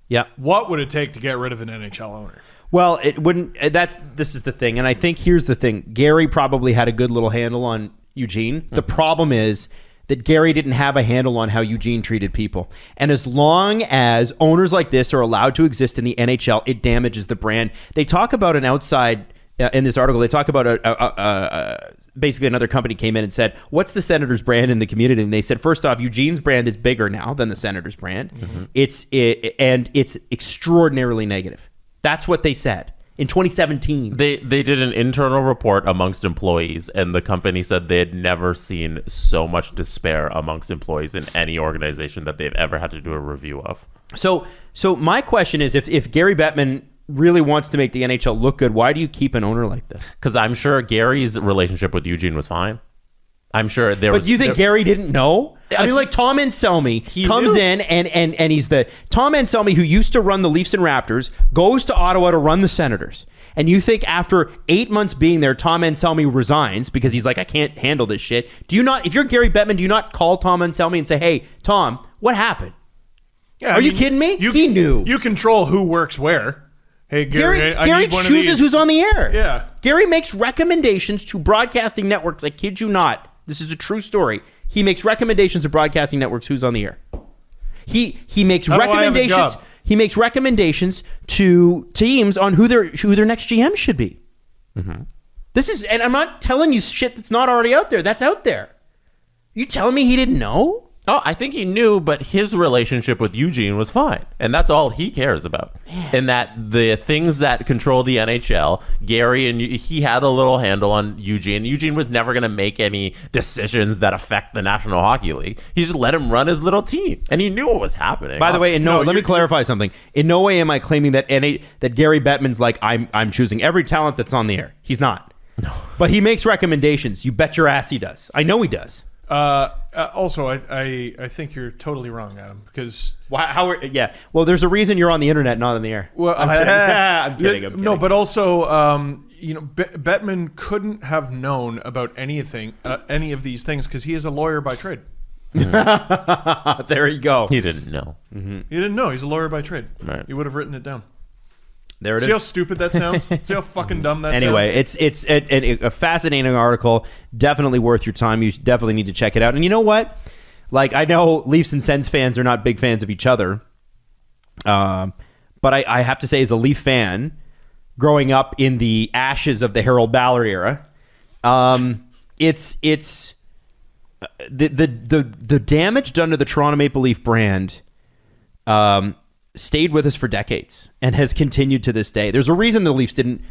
Yeah. What would it take to get rid of an NHL owner? Well, it wouldn't. This is the thing, and I think here's the thing. Gary probably had a good little handle on Eugene. Mm-hmm. The problem is that Gary didn't have a handle on how Eugene treated people. And as long as owners like this are allowed to exist in the NHL, it damages the brand. They talk about an outside in this article, they talk about basically another company came in and said, what's the Senators brand in the community? And they said, first off, Eugene's brand is bigger now than the Senators brand. It's extraordinarily negative. That's what they said in 2017. They did an internal report amongst employees, and the company said they had never seen so much despair amongst employees in any organization that they've ever had to do a review of. So my question is, if Gary Bettman really wants to make the NHL look good, why do you keep an owner like this? Because I'm sure Gary's relationship with Eugene was fine. I'm sure there was... But you think Gary didn't know? I mean, like Tom Anselmi comes in and he's the... Tom Anselmi, who used to run the Leafs and Raptors, goes to Ottawa to run the Senators. And you think after 8 months being there, Tom Anselmi resigns because he's like, I can't handle this shit. Do you not... If you're Gary Bettman, do you not call Tom Anselmi and say, hey, Tom, what happened? Yeah, Are you kidding me? He knew. You control who works where. Hey, Gary chooses who's on the air. Yeah. Gary makes recommendations to broadcasting networks. I kid you not. This is a true story. He makes recommendations to broadcasting networks who's on the air. He makes recommendations. He makes recommendations to teams on who their next GM should be. This is, and I'm not telling you shit that's not already out there. That's out there. You telling me he didn't know? Oh, I think he knew, but his relationship with Eugene was fine. And that's all he cares about. And that the things that control the NHL, Gary, and he had a little handle on Eugene. Eugene was never going to make any decisions that affect the National Hockey League. He just let him run his little team. And he knew what was happening. By the way, let me clarify something. In no way am I claiming that Gary Bettman's like, I'm choosing every talent that's on the air. He's not. No. But he makes recommendations. You bet your ass he does. I know he does. Also, I think you're totally wrong, Adam, because well, there's a reason you're on the internet, not on the air. Well, I'm kidding. No, but also, Bettman couldn't have known about any of these things because he is a lawyer by trade. There you go. He didn't know. He didn't know. He's a lawyer by trade. Right. He would have written it down. There it is. See how stupid that sounds? See how fucking dumb that sounds? Anyway, it's a fascinating article. Definitely worth your time. You definitely need to check it out. And you know what? Like, I know Leafs and Sens fans are not big fans of each other. But I have to say, as a Leaf fan, growing up in the ashes of the Harold Ballard era, it's the damage done to the Toronto Maple Leaf brand stayed with us for decades and has continued to this day. There's a reason the Leafs didn't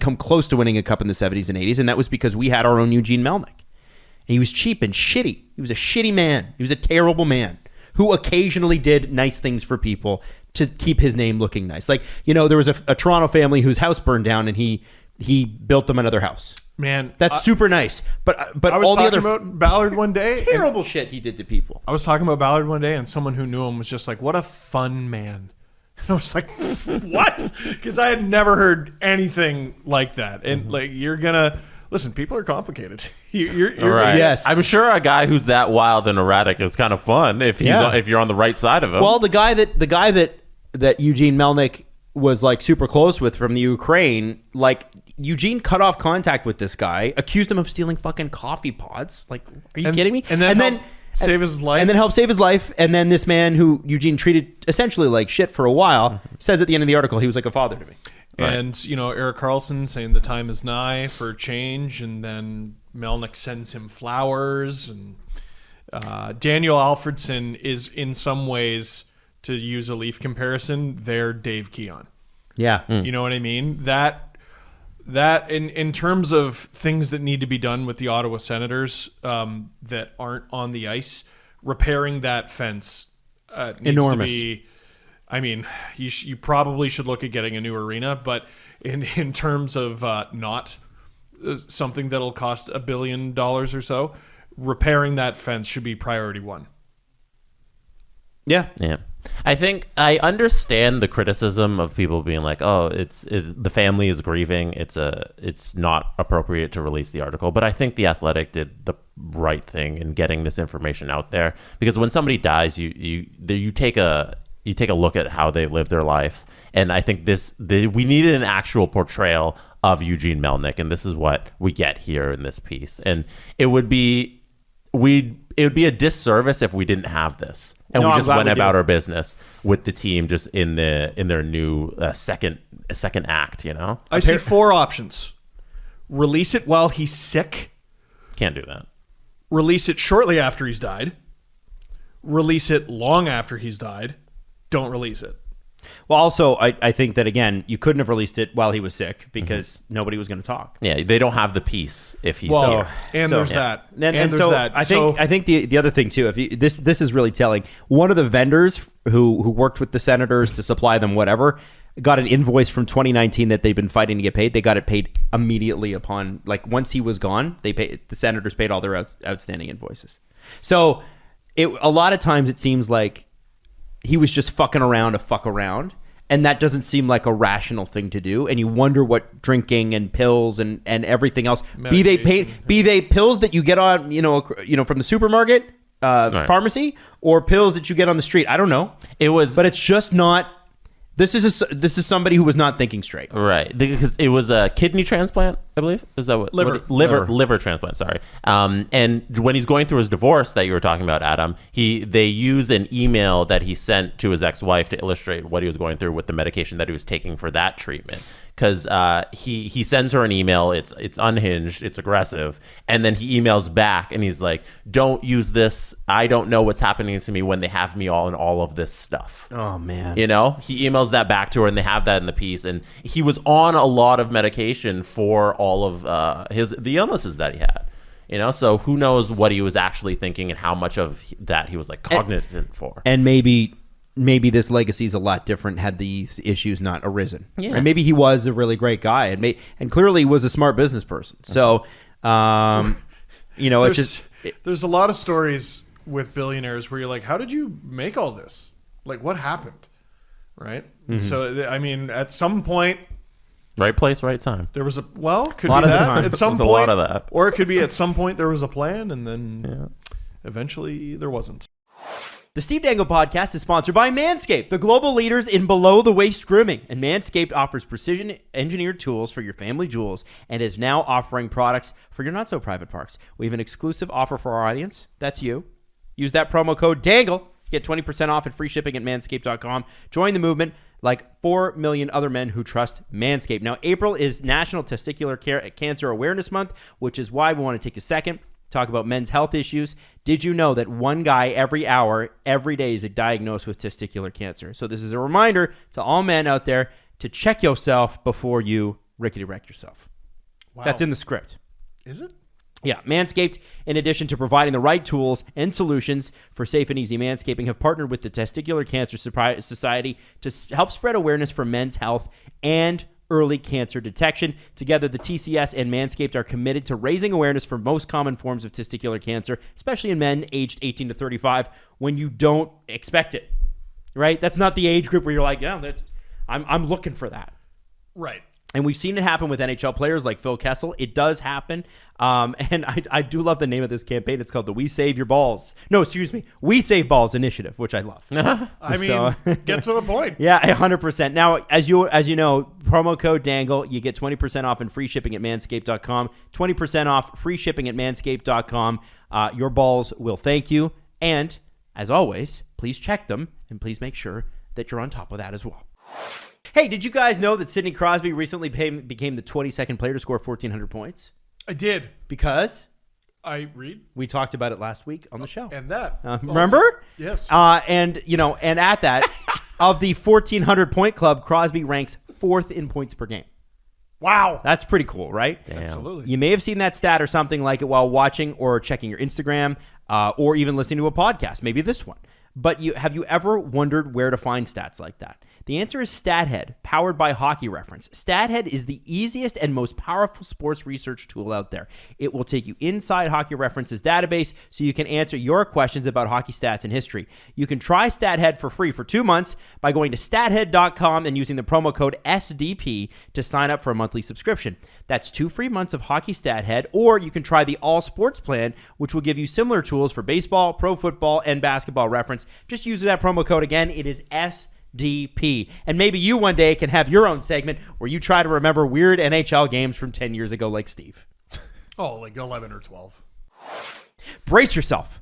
come close to winning a cup in the 70s and 80s, and that was because we had our own Eugene Melnyk. And he was cheap and shitty. He was a shitty man. He was a terrible man who occasionally did nice things for people to keep his name looking nice. Like, there was a Toronto family whose house burned down, and he built them another house. Man, that's super nice. But I was all the talking other about Ballard one day. Terrible shit he did to people. I was talking about Ballard one day, and someone who knew him was just like, "What a fun man." And I was like, "What?" Because I had never heard anything like that. And like, you're gonna listen. People are complicated. You're right. Yes, I'm sure a guy who's that wild and erratic is kind of fun if you're on the right side of him. Well, the guy that Eugene Melnyk was like super close with from the Ukraine, like, Eugene cut off contact with this guy, accused him of stealing fucking coffee pods. Like, are you kidding me? And then save his life. And then help save his life. And then this man who Eugene treated essentially like shit for a while says at the end of the article he was like a father to me. And, Erik Karlsson saying the time is nigh for change. And then Melnyk sends him flowers. And Daniel Alfredsson is in some ways, to use a Leaf comparison, their Dave Keon. Yeah. You know what I mean? That in terms of things that need to be done with the Ottawa Senators that aren't on the ice, repairing that fence needs enormous. to be. I mean, you probably should look at getting a new arena, but in terms of not something that'll cost $1 billion or so, repairing that fence should be priority one. Yeah. I think I understand the criticism of people being like, "Oh, the family is grieving. It's not appropriate to release the article." But I think The Athletic did the right thing in getting this information out there, because when somebody dies, you take a look at how they live their lives, and I think we needed an actual portrayal of Eugene Melnyk, and this is what we get here in this piece. And it it would be a disservice if we didn't have this and we just went about our business with the team just in their new second act. I see 4 options: release it while he's sick. Can't do that. Release it shortly after he's died. Release it long after he's died. Don't release it. Well, also, I think that, again, you couldn't have released it while he was sick because nobody was going to talk. Yeah, they don't have the peace if he's here. And there's that. And so that. I think the other thing, too, this is really telling. One of the vendors who worked with the Senators to supply them whatever got an invoice from 2019 that they've been fighting to get paid. They got it paid immediately upon, once he was gone, the Senators paid all their outstanding invoices. So a lot of times it seems like he was just fucking around to fuck around, and that doesn't seem like a rational thing to do. And you wonder what drinking and pills and everything else, be they pills that you get on from the supermarket, pharmacy, or pills that you get on the street. I don't know. But it's just not. This is somebody who was not thinking straight. Right. Because it was a kidney transplant, I believe. Is that what? Liver transplant, sorry. And when he's going through his divorce that you were talking about, Adam, they use an email that he sent to his ex-wife to illustrate what he was going through with the medication that he was taking for that treatment. Because he sends her an email, it's unhinged, it's aggressive, and then he emails back and he's like, "Don't use this. I don't know what's happening to me when they have me all in all of this stuff." Oh man. He emails that back to her, and they have that in the piece. And he was on a lot of medication for all of the illnesses that he had. So who knows what he was actually thinking and how much of that he was cognizant for. And maybe this legacy is a lot different had these issues not arisen. Yeah. Right? Maybe he was a really great guy and clearly was a smart business person. So, there's a lot of stories with billionaires where you're like, how did you make all this? Like, what happened? Right. Mm-hmm. So, I mean, at some point, right place, right time. There was could be that at some point, a lot of that, or it could be at some point there was a plan, and then eventually there wasn't. The Steve Dangle Podcast is sponsored by Manscaped, the global leaders in below-the-waist grooming. And Manscaped offers precision-engineered tools for your family jewels and is now offering products for your not-so-private parts. We have an exclusive offer for our audience. That's you. Use that promo code DANGLE. Get 20% off and free shipping at manscaped.com. Join the movement like 4 million other men who trust Manscaped. Now, April is National Testicular Cancer Awareness Month, which is why we want to take a second talk about men's health issues. Did you know that one guy every hour, every day is diagnosed with testicular cancer? So this is a reminder to all men out there to check yourself before you rickety-wreck yourself. Wow. That's in the script. Is it? Yeah. Manscaped, in addition to providing the right tools and solutions for safe and easy manscaping, have partnered with the Testicular Cancer Society to help spread awareness for men's health and early cancer detection. Together, the TCS and Manscaped are committed to raising awareness for most common forms of testicular cancer, especially in men aged 18 to 35, when you don't expect it, right? That's not the age group where you're like, yeah, I'm looking for that. Right. And we've seen it happen with NHL players like Phil Kessel. It does happen. And I do love the name of this campaign. It's called the We Save Balls Initiative, which I love. Get to the point. Yeah, 100%. Now, as you know, promo code DANGLE, you get 20% off and free shipping at manscaped.com. 20% off, free shipping at manscaped.com. Your balls will thank you. And as always, please check them and please make sure that you're on top of that as well. Hey, did you guys know that Sidney Crosby recently became the 22nd player to score 1,400 points? I did. Because we talked about it last week on the show. And that. Remember? Yes. And at that, of the 1,400 point club, Crosby ranks 4th in points per game. Wow. That's pretty cool, right? Damn. Absolutely. You may have seen that stat or something like it while watching or checking your Instagram or even listening to a podcast, maybe this one. But have you ever wondered where to find stats like that? The answer is StatHead, powered by Hockey Reference. StatHead is the easiest and most powerful sports research tool out there. It will take you inside Hockey Reference's database so you can answer your questions about hockey stats and history. You can try StatHead for free for 2 months by going to stathead.com and using the promo code SDP to sign up for a monthly subscription. That's 2 free months of Hockey StatHead, or you can try the All Sports plan, which will give you similar tools for baseball, pro football, and basketball reference. Just use that promo code again. It is SDP. And maybe you one day can have your own segment where you try to remember weird NHL games from 10 years ago like Steve. Oh, like 11 or 12. Brace yourself.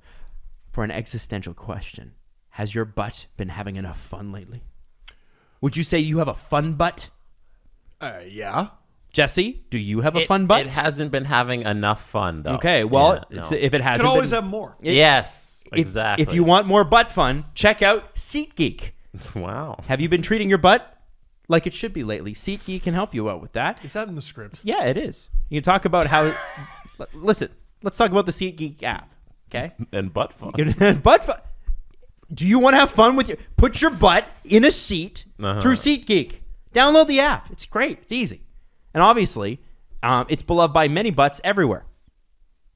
for an existential question. Has your butt been having enough fun lately? Would you say you have a fun butt? Yeah. Jesse, do you have a fun butt? It hasn't been having enough fun, though. Okay, well, Yeah, no. if it hasn't Could always been, have more. Yes, exactly. If you want more butt fun, check out SeatGeek. Wow. Have you been treating your butt like it should be lately? SeatGeek can help you out with that. Is that in the script? Yeah, it is. You can talk about how... Listen, let's talk about the SeatGeek app, okay? And butt fun. Butt fun. Do you want to have fun with your... Put your butt in a seat through SeatGeek. Download the app. It's great. It's easy. And obviously, it's beloved by many butts everywhere.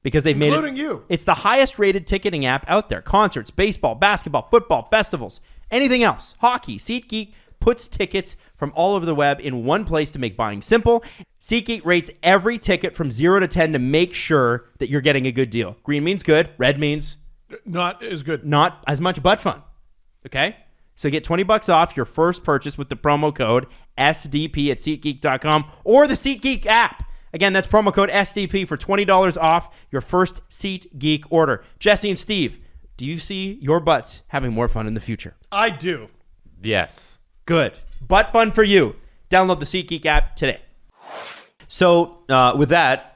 Because they've Including made it... you. It's the highest rated ticketing app out there. Concerts, baseball, basketball, football, festivals, anything else. Hockey. SeatGeek puts tickets from all over the web in one place to make buying simple. SeatGeek rates every ticket from 0 to 10 to make sure that you're getting a good deal. Green means good. Red means Not as good. not as much butt fun. Okay? So get $20 off your first purchase with the promo code SDP at SeatGeek.com or the SeatGeek app. Again, that's promo code SDP for $20 off your first SeatGeek order. Jesse and Steve, do you see your butts having more fun in the future? I do. Yes. Good. Butt fun for you. Download the SeatGeek app today. So with that,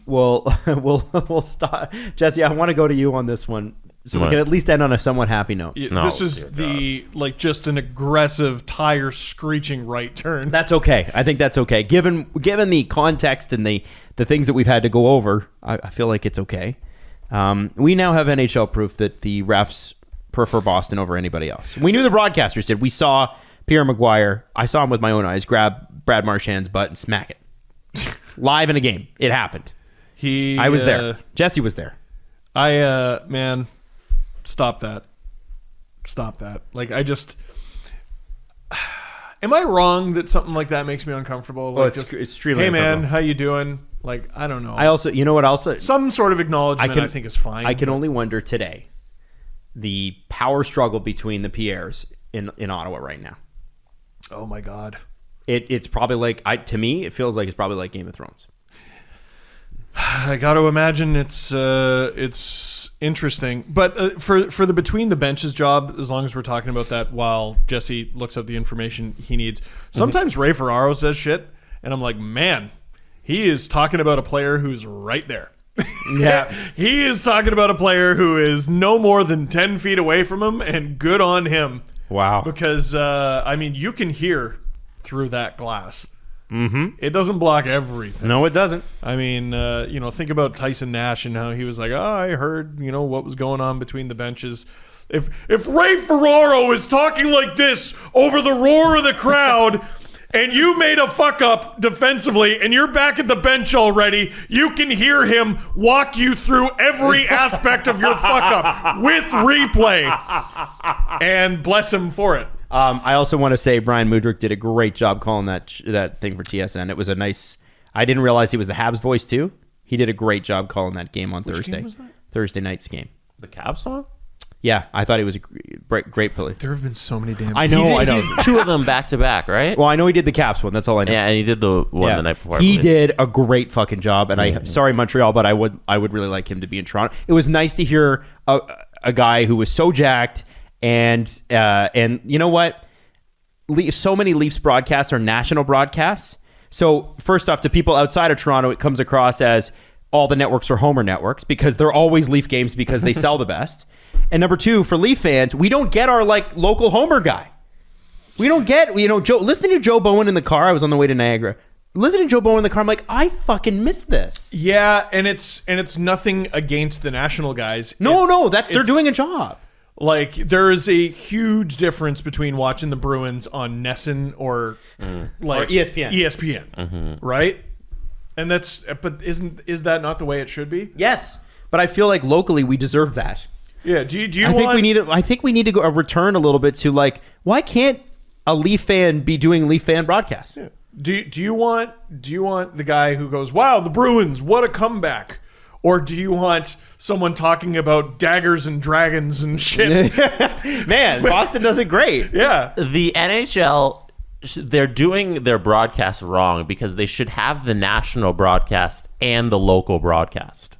we'll stop. Jesse, I want to go to you on this one, so we can at least end on a somewhat happy note. Yeah, No, this is dear just an aggressive tire screeching right turn. That's okay. I think that's okay. Given the context and the things that we've had to go over, I feel like it's okay. We now have NHL proof that the refs prefer Boston over anybody else. We knew the broadcasters did. We saw Pierre Maguire. I saw him with my own eyes grab Brad Marchand's butt and smack it. Live in a game. It happened. I was there. Jesse was there. Man, stop that. Stop that. Like, am I wrong that something like that makes me uncomfortable? Like, it's extremely hey man, uncomfortable. how you doing? Like, I don't know. I also, you know what else? Some sort of acknowledgement I think is fine. I can only wonder today the power struggle between the Pierres in Ottawa right now. Oh my God. It's probably like, to me, it feels like it's probably like Game of Thrones. I got to imagine it's interesting, but for the between the benches job, as long as we're talking about that while Jesse looks up the information he needs, sometimes Ray Ferraro says shit, and I'm like, man, he is talking about a player who's right there. Yeah, he is talking about a player who is no more than 10 feet away from him, and good on him. Wow. Because you can hear through that glass. Mm-hmm. It doesn't block everything. No, it doesn't. I mean, think about Tyson Nash and how he was like, I heard, what was going on between the benches. If Ray Ferraro is talking like this over the roar of the crowd and you made a fuck up defensively and you're back at the bench already, you can hear him walk you through every aspect of your fuck up with replay. And bless him for it. I also want to say Brian Mudryk did a great job calling that thing for TSN. It was a nice... I didn't realize he was the Habs voice too. He did a great job calling that game on Thursday. Game was that? Thursday night's game. The Cavs song? Yeah, I thought he was a great play. There have been so many damn... I know. Two of them back to back, right? Well, I know he did the Caps one. That's all I know. Yeah, and he did the one the night before. He did a great fucking job, and I'm sorry Montreal, but I would really like him to be in Toronto. It was nice to hear a guy who was so jacked, and you know what? So many Leafs broadcasts are national broadcasts. So first off, to people outside of Toronto, it comes across as all the networks are Homer networks because they're always Leaf games because they sell the best. And number two, for Leaf fans, we don't get our local Homer guy. We don't get, Joe. Listening to Joe Bowen in the car, I was on the way to Niagara. Listening to Joe Bowen in the car, I'm like, I fucking miss this. Yeah, and it's nothing against the national guys. No, they're doing a job. Like, there is a huge difference between watching the Bruins on NESN or ESPN. ESPN, right? And but is that not the way it should be? Yes, but I feel like locally we deserve that. Yeah. Do you I want? think we need to go return a little bit to why can't a Leaf fan be doing Leaf fan broadcasts? Yeah. Do you want the guy who goes, wow, the Bruins, what a comeback? Or do you want someone talking about daggers and dragons and shit? Man, Boston does it great. Yeah. The NHL, they're doing their broadcast wrong because they should have the national broadcast and the local broadcast.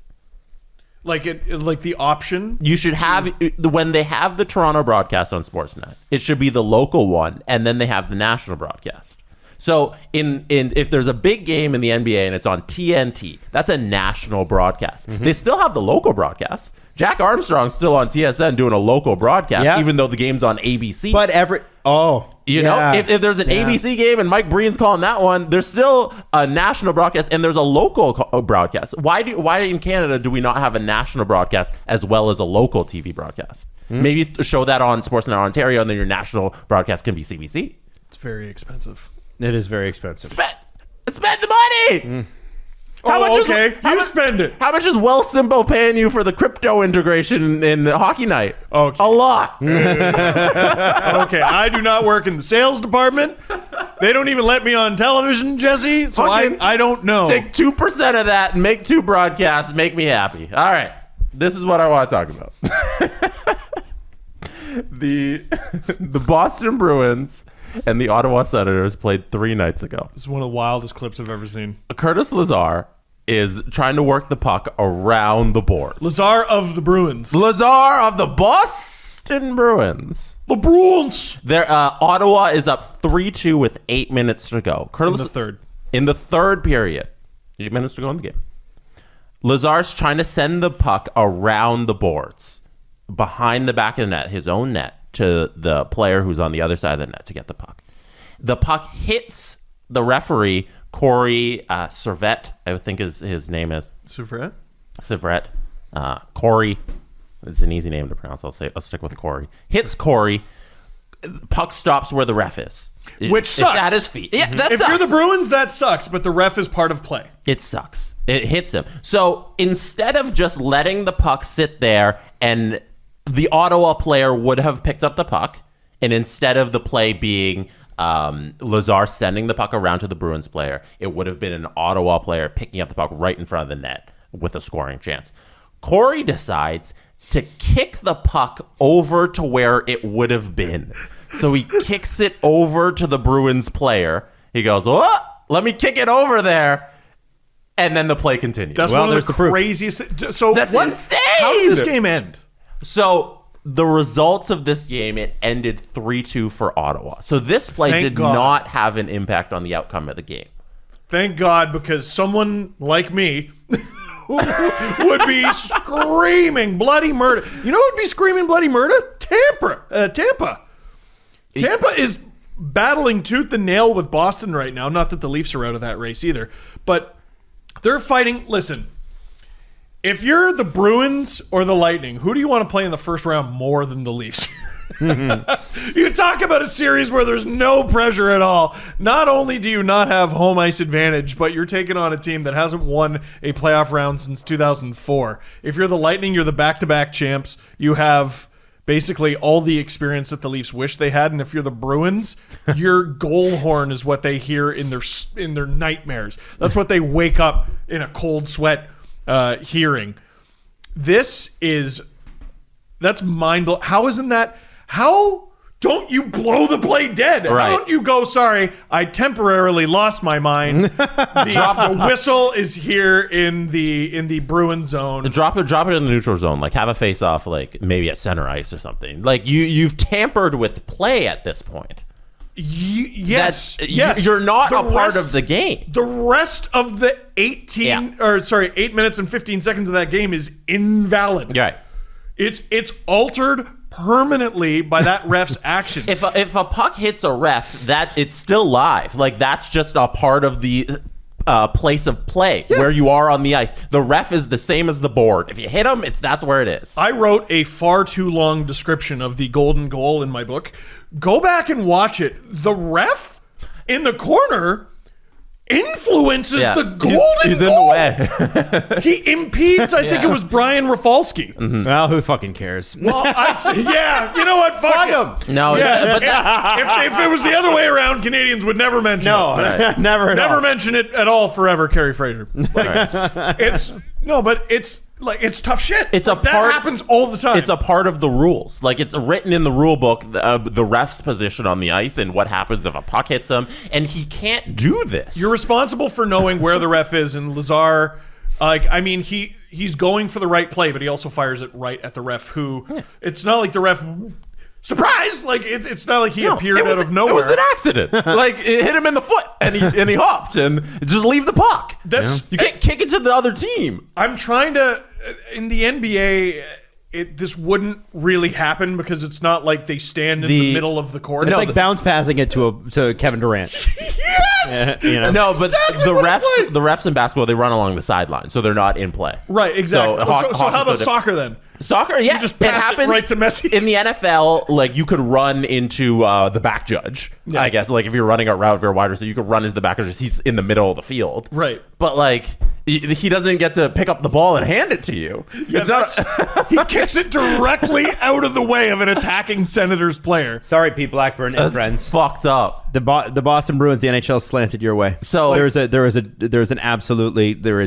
Like the option. You should have, when they have the Toronto broadcast on Sportsnet, it should be the local one, and then they have the national broadcast. So if there's a big game in the NBA and it's on TNT, that's a national broadcast. They still have the local broadcast. Jack Armstrong's still on TSN doing a local broadcast, even though the game's on ABC. But you know, if there's an ABC game and Mike Breen's calling that one, there's still a national broadcast and there's a local broadcast. Why in Canada do we not have a national broadcast as well as a local TV broadcast? Maybe show that on Sportsnet Ontario, and then your national broadcast can be CBC. It's very expensive. It is very expensive. Spend the money. How much spend it. How much is Wealthsimple paying you for the crypto integration in the hockey night? Okay. A lot. Okay, I do not work in the sales department. They don't even let me on television, Jesse, so I don't know. Take 2% of that and make 2 broadcasts. Make me happy. All right. This is what I want to talk about. The Boston Bruins and the Ottawa Senators played 3 nights ago. This is one of the wildest clips I've ever seen. Curtis Lazar is trying to work the puck around the boards. Lazar of the Bruins. Lazar of the Boston Bruins. The Bruins. Ottawa is up 3-2 with 8 minutes to go. In the third. In the third period. 8 minutes to go in the game. Lazar's trying to send the puck around the boards, behind the back of the net, his own net, to the player who's on the other side of the net to get the puck. The puck hits the referee, Corey Servette, I think his name is. Servette. Corey. It's an easy name to pronounce. I'll stick with Corey. Hits Corey. Puck stops where the ref is. Which sucks. It's at his feet. Yeah, that if sucks. you're the Bruins, that sucks, but the ref is part of play. It sucks. It hits him. So instead of just letting the puck sit there, and the Ottawa player would have picked up the puck, and instead of the play being Lazar sending the puck around to the Bruins player, it would have been an Ottawa player picking up the puck right in front of the net with a scoring chance. Corey decides to kick the puck over to where it would have been. So he kicks it over to the Bruins player. He goes, "Oh, let me kick it over there." And then the play continues. That's one of the craziest. So that's insane. How did this game end? So the results of this game, it ended 3-2 for Ottawa. So this play did not have an impact on the outcome of the game. Thank God, because someone like me would be screaming bloody murder. You know who would be screaming bloody murder? Tampa. Tampa is battling tooth and nail with Boston right now. Not that the Leafs are out of that race either, but they're fighting. Listen, if you're the Bruins or the Lightning, who do you want to play in the first round more than the Leafs? You talk about a series where there's no pressure at all. Not only do you not have home ice advantage, but you're taking on a team that hasn't won a playoff round since 2004. If you're the Lightning, you're the back-to-back champs. You have basically all the experience that the Leafs wish they had. And if you're the Bruins, your goal horn is what they hear in their nightmares. That's what they wake up in a cold sweat hearing. That's mind-blowing. How don't you blow the play dead? Right. How don't you go, sorry, I temporarily lost my mind. The whistle is here in the Bruin zone. Drop it in the neutral zone. Like, have a face-off, like maybe at center ice or something. Like, you've tampered with play at this point. Yes. You're not a part of the game. The rest of the 8 minutes and 15 seconds of that game is invalid. Right. It's altered permanently by that ref's action. If a puck hits a ref, it's still live. Like, that's just a part of the place of play where you are on the ice. The ref is the same as the board. If you hit him, that's where it is. I wrote a far too long description of the golden goal in my book. Go back and watch it. The ref in the corner influences the golden he's goal. in the way. He impedes, I think it was Brian Rafalski. Mm-hmm. Well, who fucking cares? Well, you know what? Fuck him. No, if it was the other way around, Canadians would never mention it. Never mention it at all forever, Carrie Fraser. It's tough shit. That happens all the time. It's a part of the rules. Like, it's written in the rule book, the ref's position on the ice and what happens if a puck hits him, and he can't do this. You're responsible for knowing where the ref is, and Lazar, he's going for the right play, but he also fires it right at the ref. It's not like the ref. Surprise! Like it's not like he appeared out of nowhere. It was an accident. Like it hit him in the foot, and he hopped and just leave the puck. You can't kick it to the other team. I'm trying to in the NBA. This wouldn't really happen because it's not like they stand in the middle of the court. It's like bounce passing it to Kevin Durant. Yes! No, but exactly the refs in basketball, they run along the sideline, so they're not in play. Right, exactly. So how about soccer then? Soccer, yeah. You just pass it right to Messi. In the NFL, like you could run into the back judge, I guess. Like if you're running a route, if you're a wide receiver, you could run into the back judge. He's in the middle of the field. Right. But like he doesn't get to pick up the ball and hand it to you. He kicks it directly out of the way of an attacking Senators player. Sorry, Pete Blackburn and That's friends. Fucked up. The Boston Bruins, the NHL slanted your way. So there is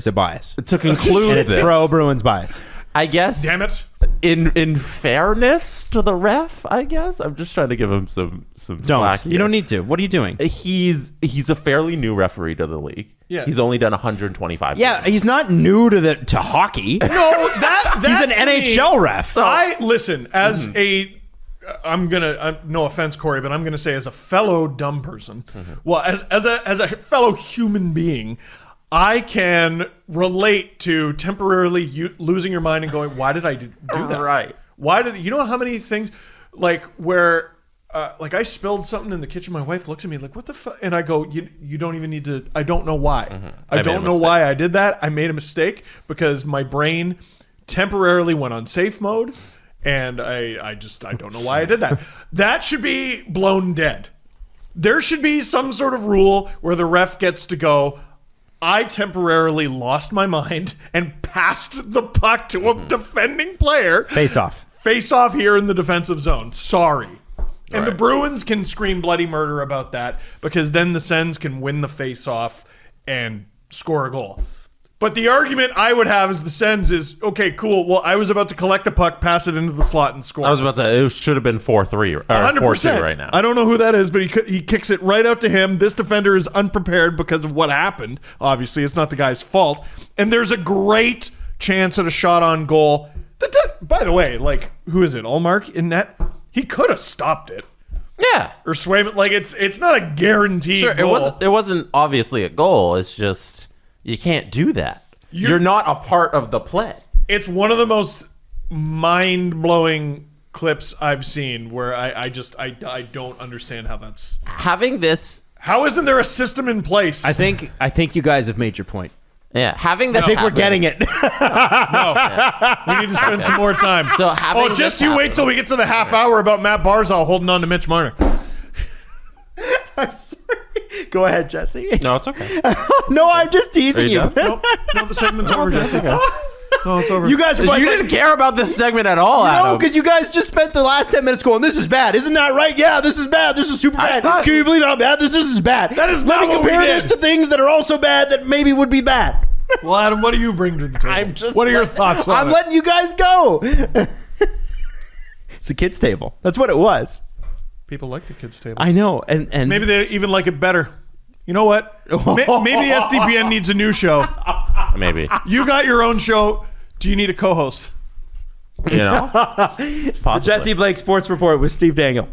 a bias. To conclude, and it's pro Bruins bias. I guess. Damn it. In fairness to the ref, I guess I'm just trying to give him some slack. You don't need to. What are you doing? He's a fairly new referee to the league. Yeah. He's only done 125 Yeah, games. he's not new to hockey. No, that he's an NHL ref. I listen as no offense, Corey, but I'm gonna say as a fellow dumb person, well, as a fellow human being, I can relate to temporarily losing your mind and going, why did I do that? Right. Why did you know how many things like where like I spilled something in the kitchen, my wife looks at me like, what the fuck? And I go, you don't even need to, I don't know why. I don't know why I did that. I made a mistake because my brain temporarily went on safe mode and I don't know why I did that. That should be blown dead. There should be some sort of rule where the ref gets to go, I temporarily lost my mind and passed the puck to a defending player. Face off here in the defensive zone. Sorry. And the Bruins can scream bloody murder about that because then the Sens can win the face-off and score a goal. But the argument I would have as the Sens is, okay, cool. Well, I was about to collect the puck, pass it into the slot, and score. I was about to. It should have been 4-3 or 4-2 right now. I don't know who that is, but he kicks it right out to him. This defender is unprepared because of what happened. Obviously, it's not the guy's fault. And there's a great chance at a shot on goal. By the way, like, who is it? Ullmark in net? He could have stopped it. Yeah. Or Swayman. Like, it's not a guaranteed Sure, goal. it wasn't obviously a goal. It's just you can't do that. You're not a part of the play. It's one of the most mind-blowing clips I've seen where I don't understand how that's having this. How isn't there a system in place? I think you guys have made your point. Yeah, having this. I think we're getting it. We need to spend some more time. So just you wait till we get to the half hour about Matt Barzal holding on to Mitch Marner. I'm sorry. Go ahead, Jesse. No, it's okay. No, I'm just teasing you. Nope, the segment's over, Jessica. No, it's over. You guys are you didn't care about this segment at all, Adam. No, because you guys just spent the last 10 minutes going, this is bad. Isn't that right? Yeah, this is bad. This is super bad. Can you believe how bad this is bad? That is Let not me what we compare did. this to things that are also bad that maybe would be bad. Well, Adam, what do you bring to the table? What are your thoughts on I'm it? letting you guys go. It's a kids' table. That's what it was. People like the kids' table. I know. And maybe they even like it better. You know what? Maybe SDPN needs a new show. Maybe. You got your own show. Do you need a co-host? You know? The Jesse Blake Sports Report with Steve Dangle.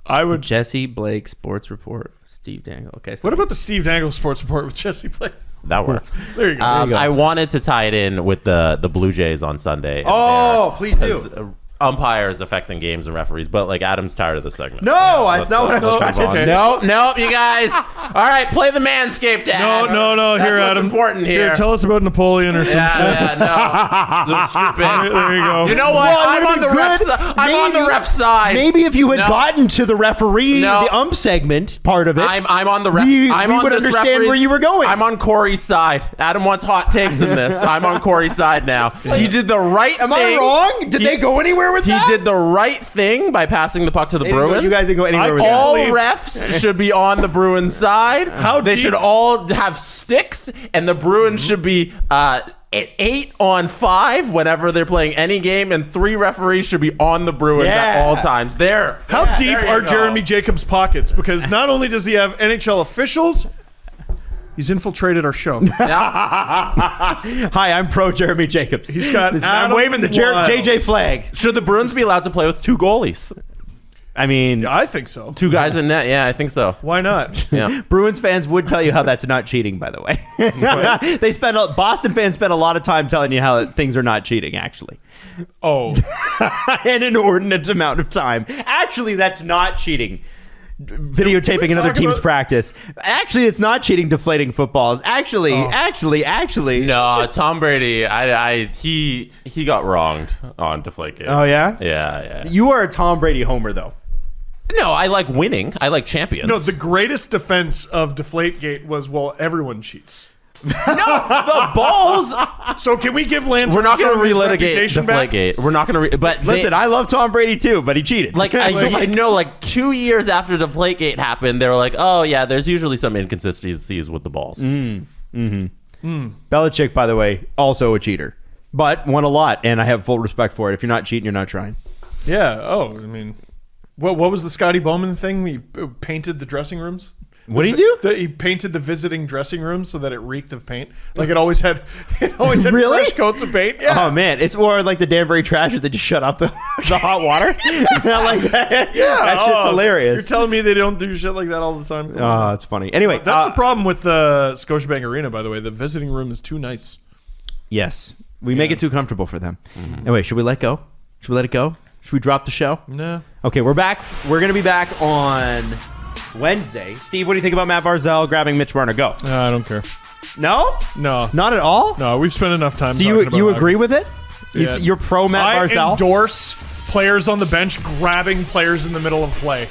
I would. Jesse Blake Sports Report, Steve Dangle. Okay. So what about the Steve Dangle Sports Report with Jesse Blake? That works. There you go. I wanted to tie it in with the Blue Jays on Sunday. Oh, please do. Umpires affecting games and referees, but like Adam's tired of the segment. No, that's not what I'm trying to do. No, you guys. All right, play the Manscaped ad. No. That's Here, what's Adam. important here. Tell us about Napoleon or some shit. Yeah, no. Stupid. There you go. You know what? Well, I'm on the ref side. I'm on the ref side. Maybe if you had gotten to the referee, No. the ump segment part of it, I'm on the ref. we I'm on would this understand referee. where you were going. I'm on Corey's side. Adam wants hot takes in this. I'm on Corey's side now. He did the right thing. Am I wrong? Did they go anywhere with that? He did the right thing by passing the puck to the Bruins. You guys didn't go anywhere with All that. refs should be on the Bruins side. They should all have sticks, and the Bruins should be 8-on-5 whenever they're playing any game, and 3 referees should be on the Bruins at all times. How deep are Jeremy Jacobs' pockets? Because not only does he have NHL officials, He's infiltrated our show. Hi, I'm pro Jeremy Jacobs. He's got I'm waving the JJ flag. Should the Bruins be allowed to play with 2 goalies? I mean, I think so. 2 guys in net? Yeah, I think so. Why not? Yeah. Bruins fans would tell you how that's not cheating, by the way. Boston fans spend a lot of time telling you how things are not cheating, actually. Oh. An inordinate amount of time. Actually, that's not cheating. Videotaping another team's practice. Actually, it's not cheating deflating footballs. Actually. No, Tom Brady, he got wronged on Deflategate. Oh, yeah? Yeah. You are a Tom Brady homer, though. No, I like winning. I like champions. No, the greatest defense of Deflategate was, well, everyone cheats. No, the balls. So can we give Lance? We're not going to Armstrong his relitigate reputation back? Deflategate. We're not going to. But Listen, I love Tom Brady too, but he cheated. like 2 years after Deflategate happened, they were like, "Oh yeah, there's usually some inconsistencies with the balls." Belichick, by the way, also a cheater, but won a lot, and I have full respect for it. If you're not cheating, you're not trying. Yeah. Oh, I mean, what was the Scotty Bowman thing? He painted the dressing rooms. What did he do? He painted the visiting dressing room so that it reeked of paint. Like it always had Really? fresh coats of paint. Yeah. Oh man, it's more like the Danbury Trashers that just shut off the hot water. Like that. Yeah, that shit's hilarious. You're telling me they don't do shit like that all the time? Oh, it's funny. Anyway, that's the problem with the Scotiabank Arena, by the way. The visiting room is too nice. Yes, we make it too comfortable for them. Anyway, should we let go? Should we let it go? Should we drop the show? No. Okay, we're back. We're gonna be back on Wednesday. Steve, what do you think about Matt Barzal grabbing Mitch Marner? Go. I don't care. No? No. Not at all? No, we've spent enough time. So you agree with it? Yeah. You're pro Matt Barzal? I endorse players on the bench grabbing players in the middle of play.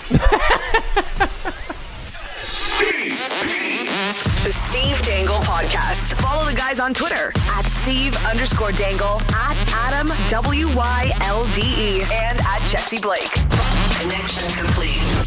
The Steve Dangle Podcast. Follow the guys on Twitter at Steve_Dangle, at Adam WYLDE, and at Jesse Blake. Connection complete.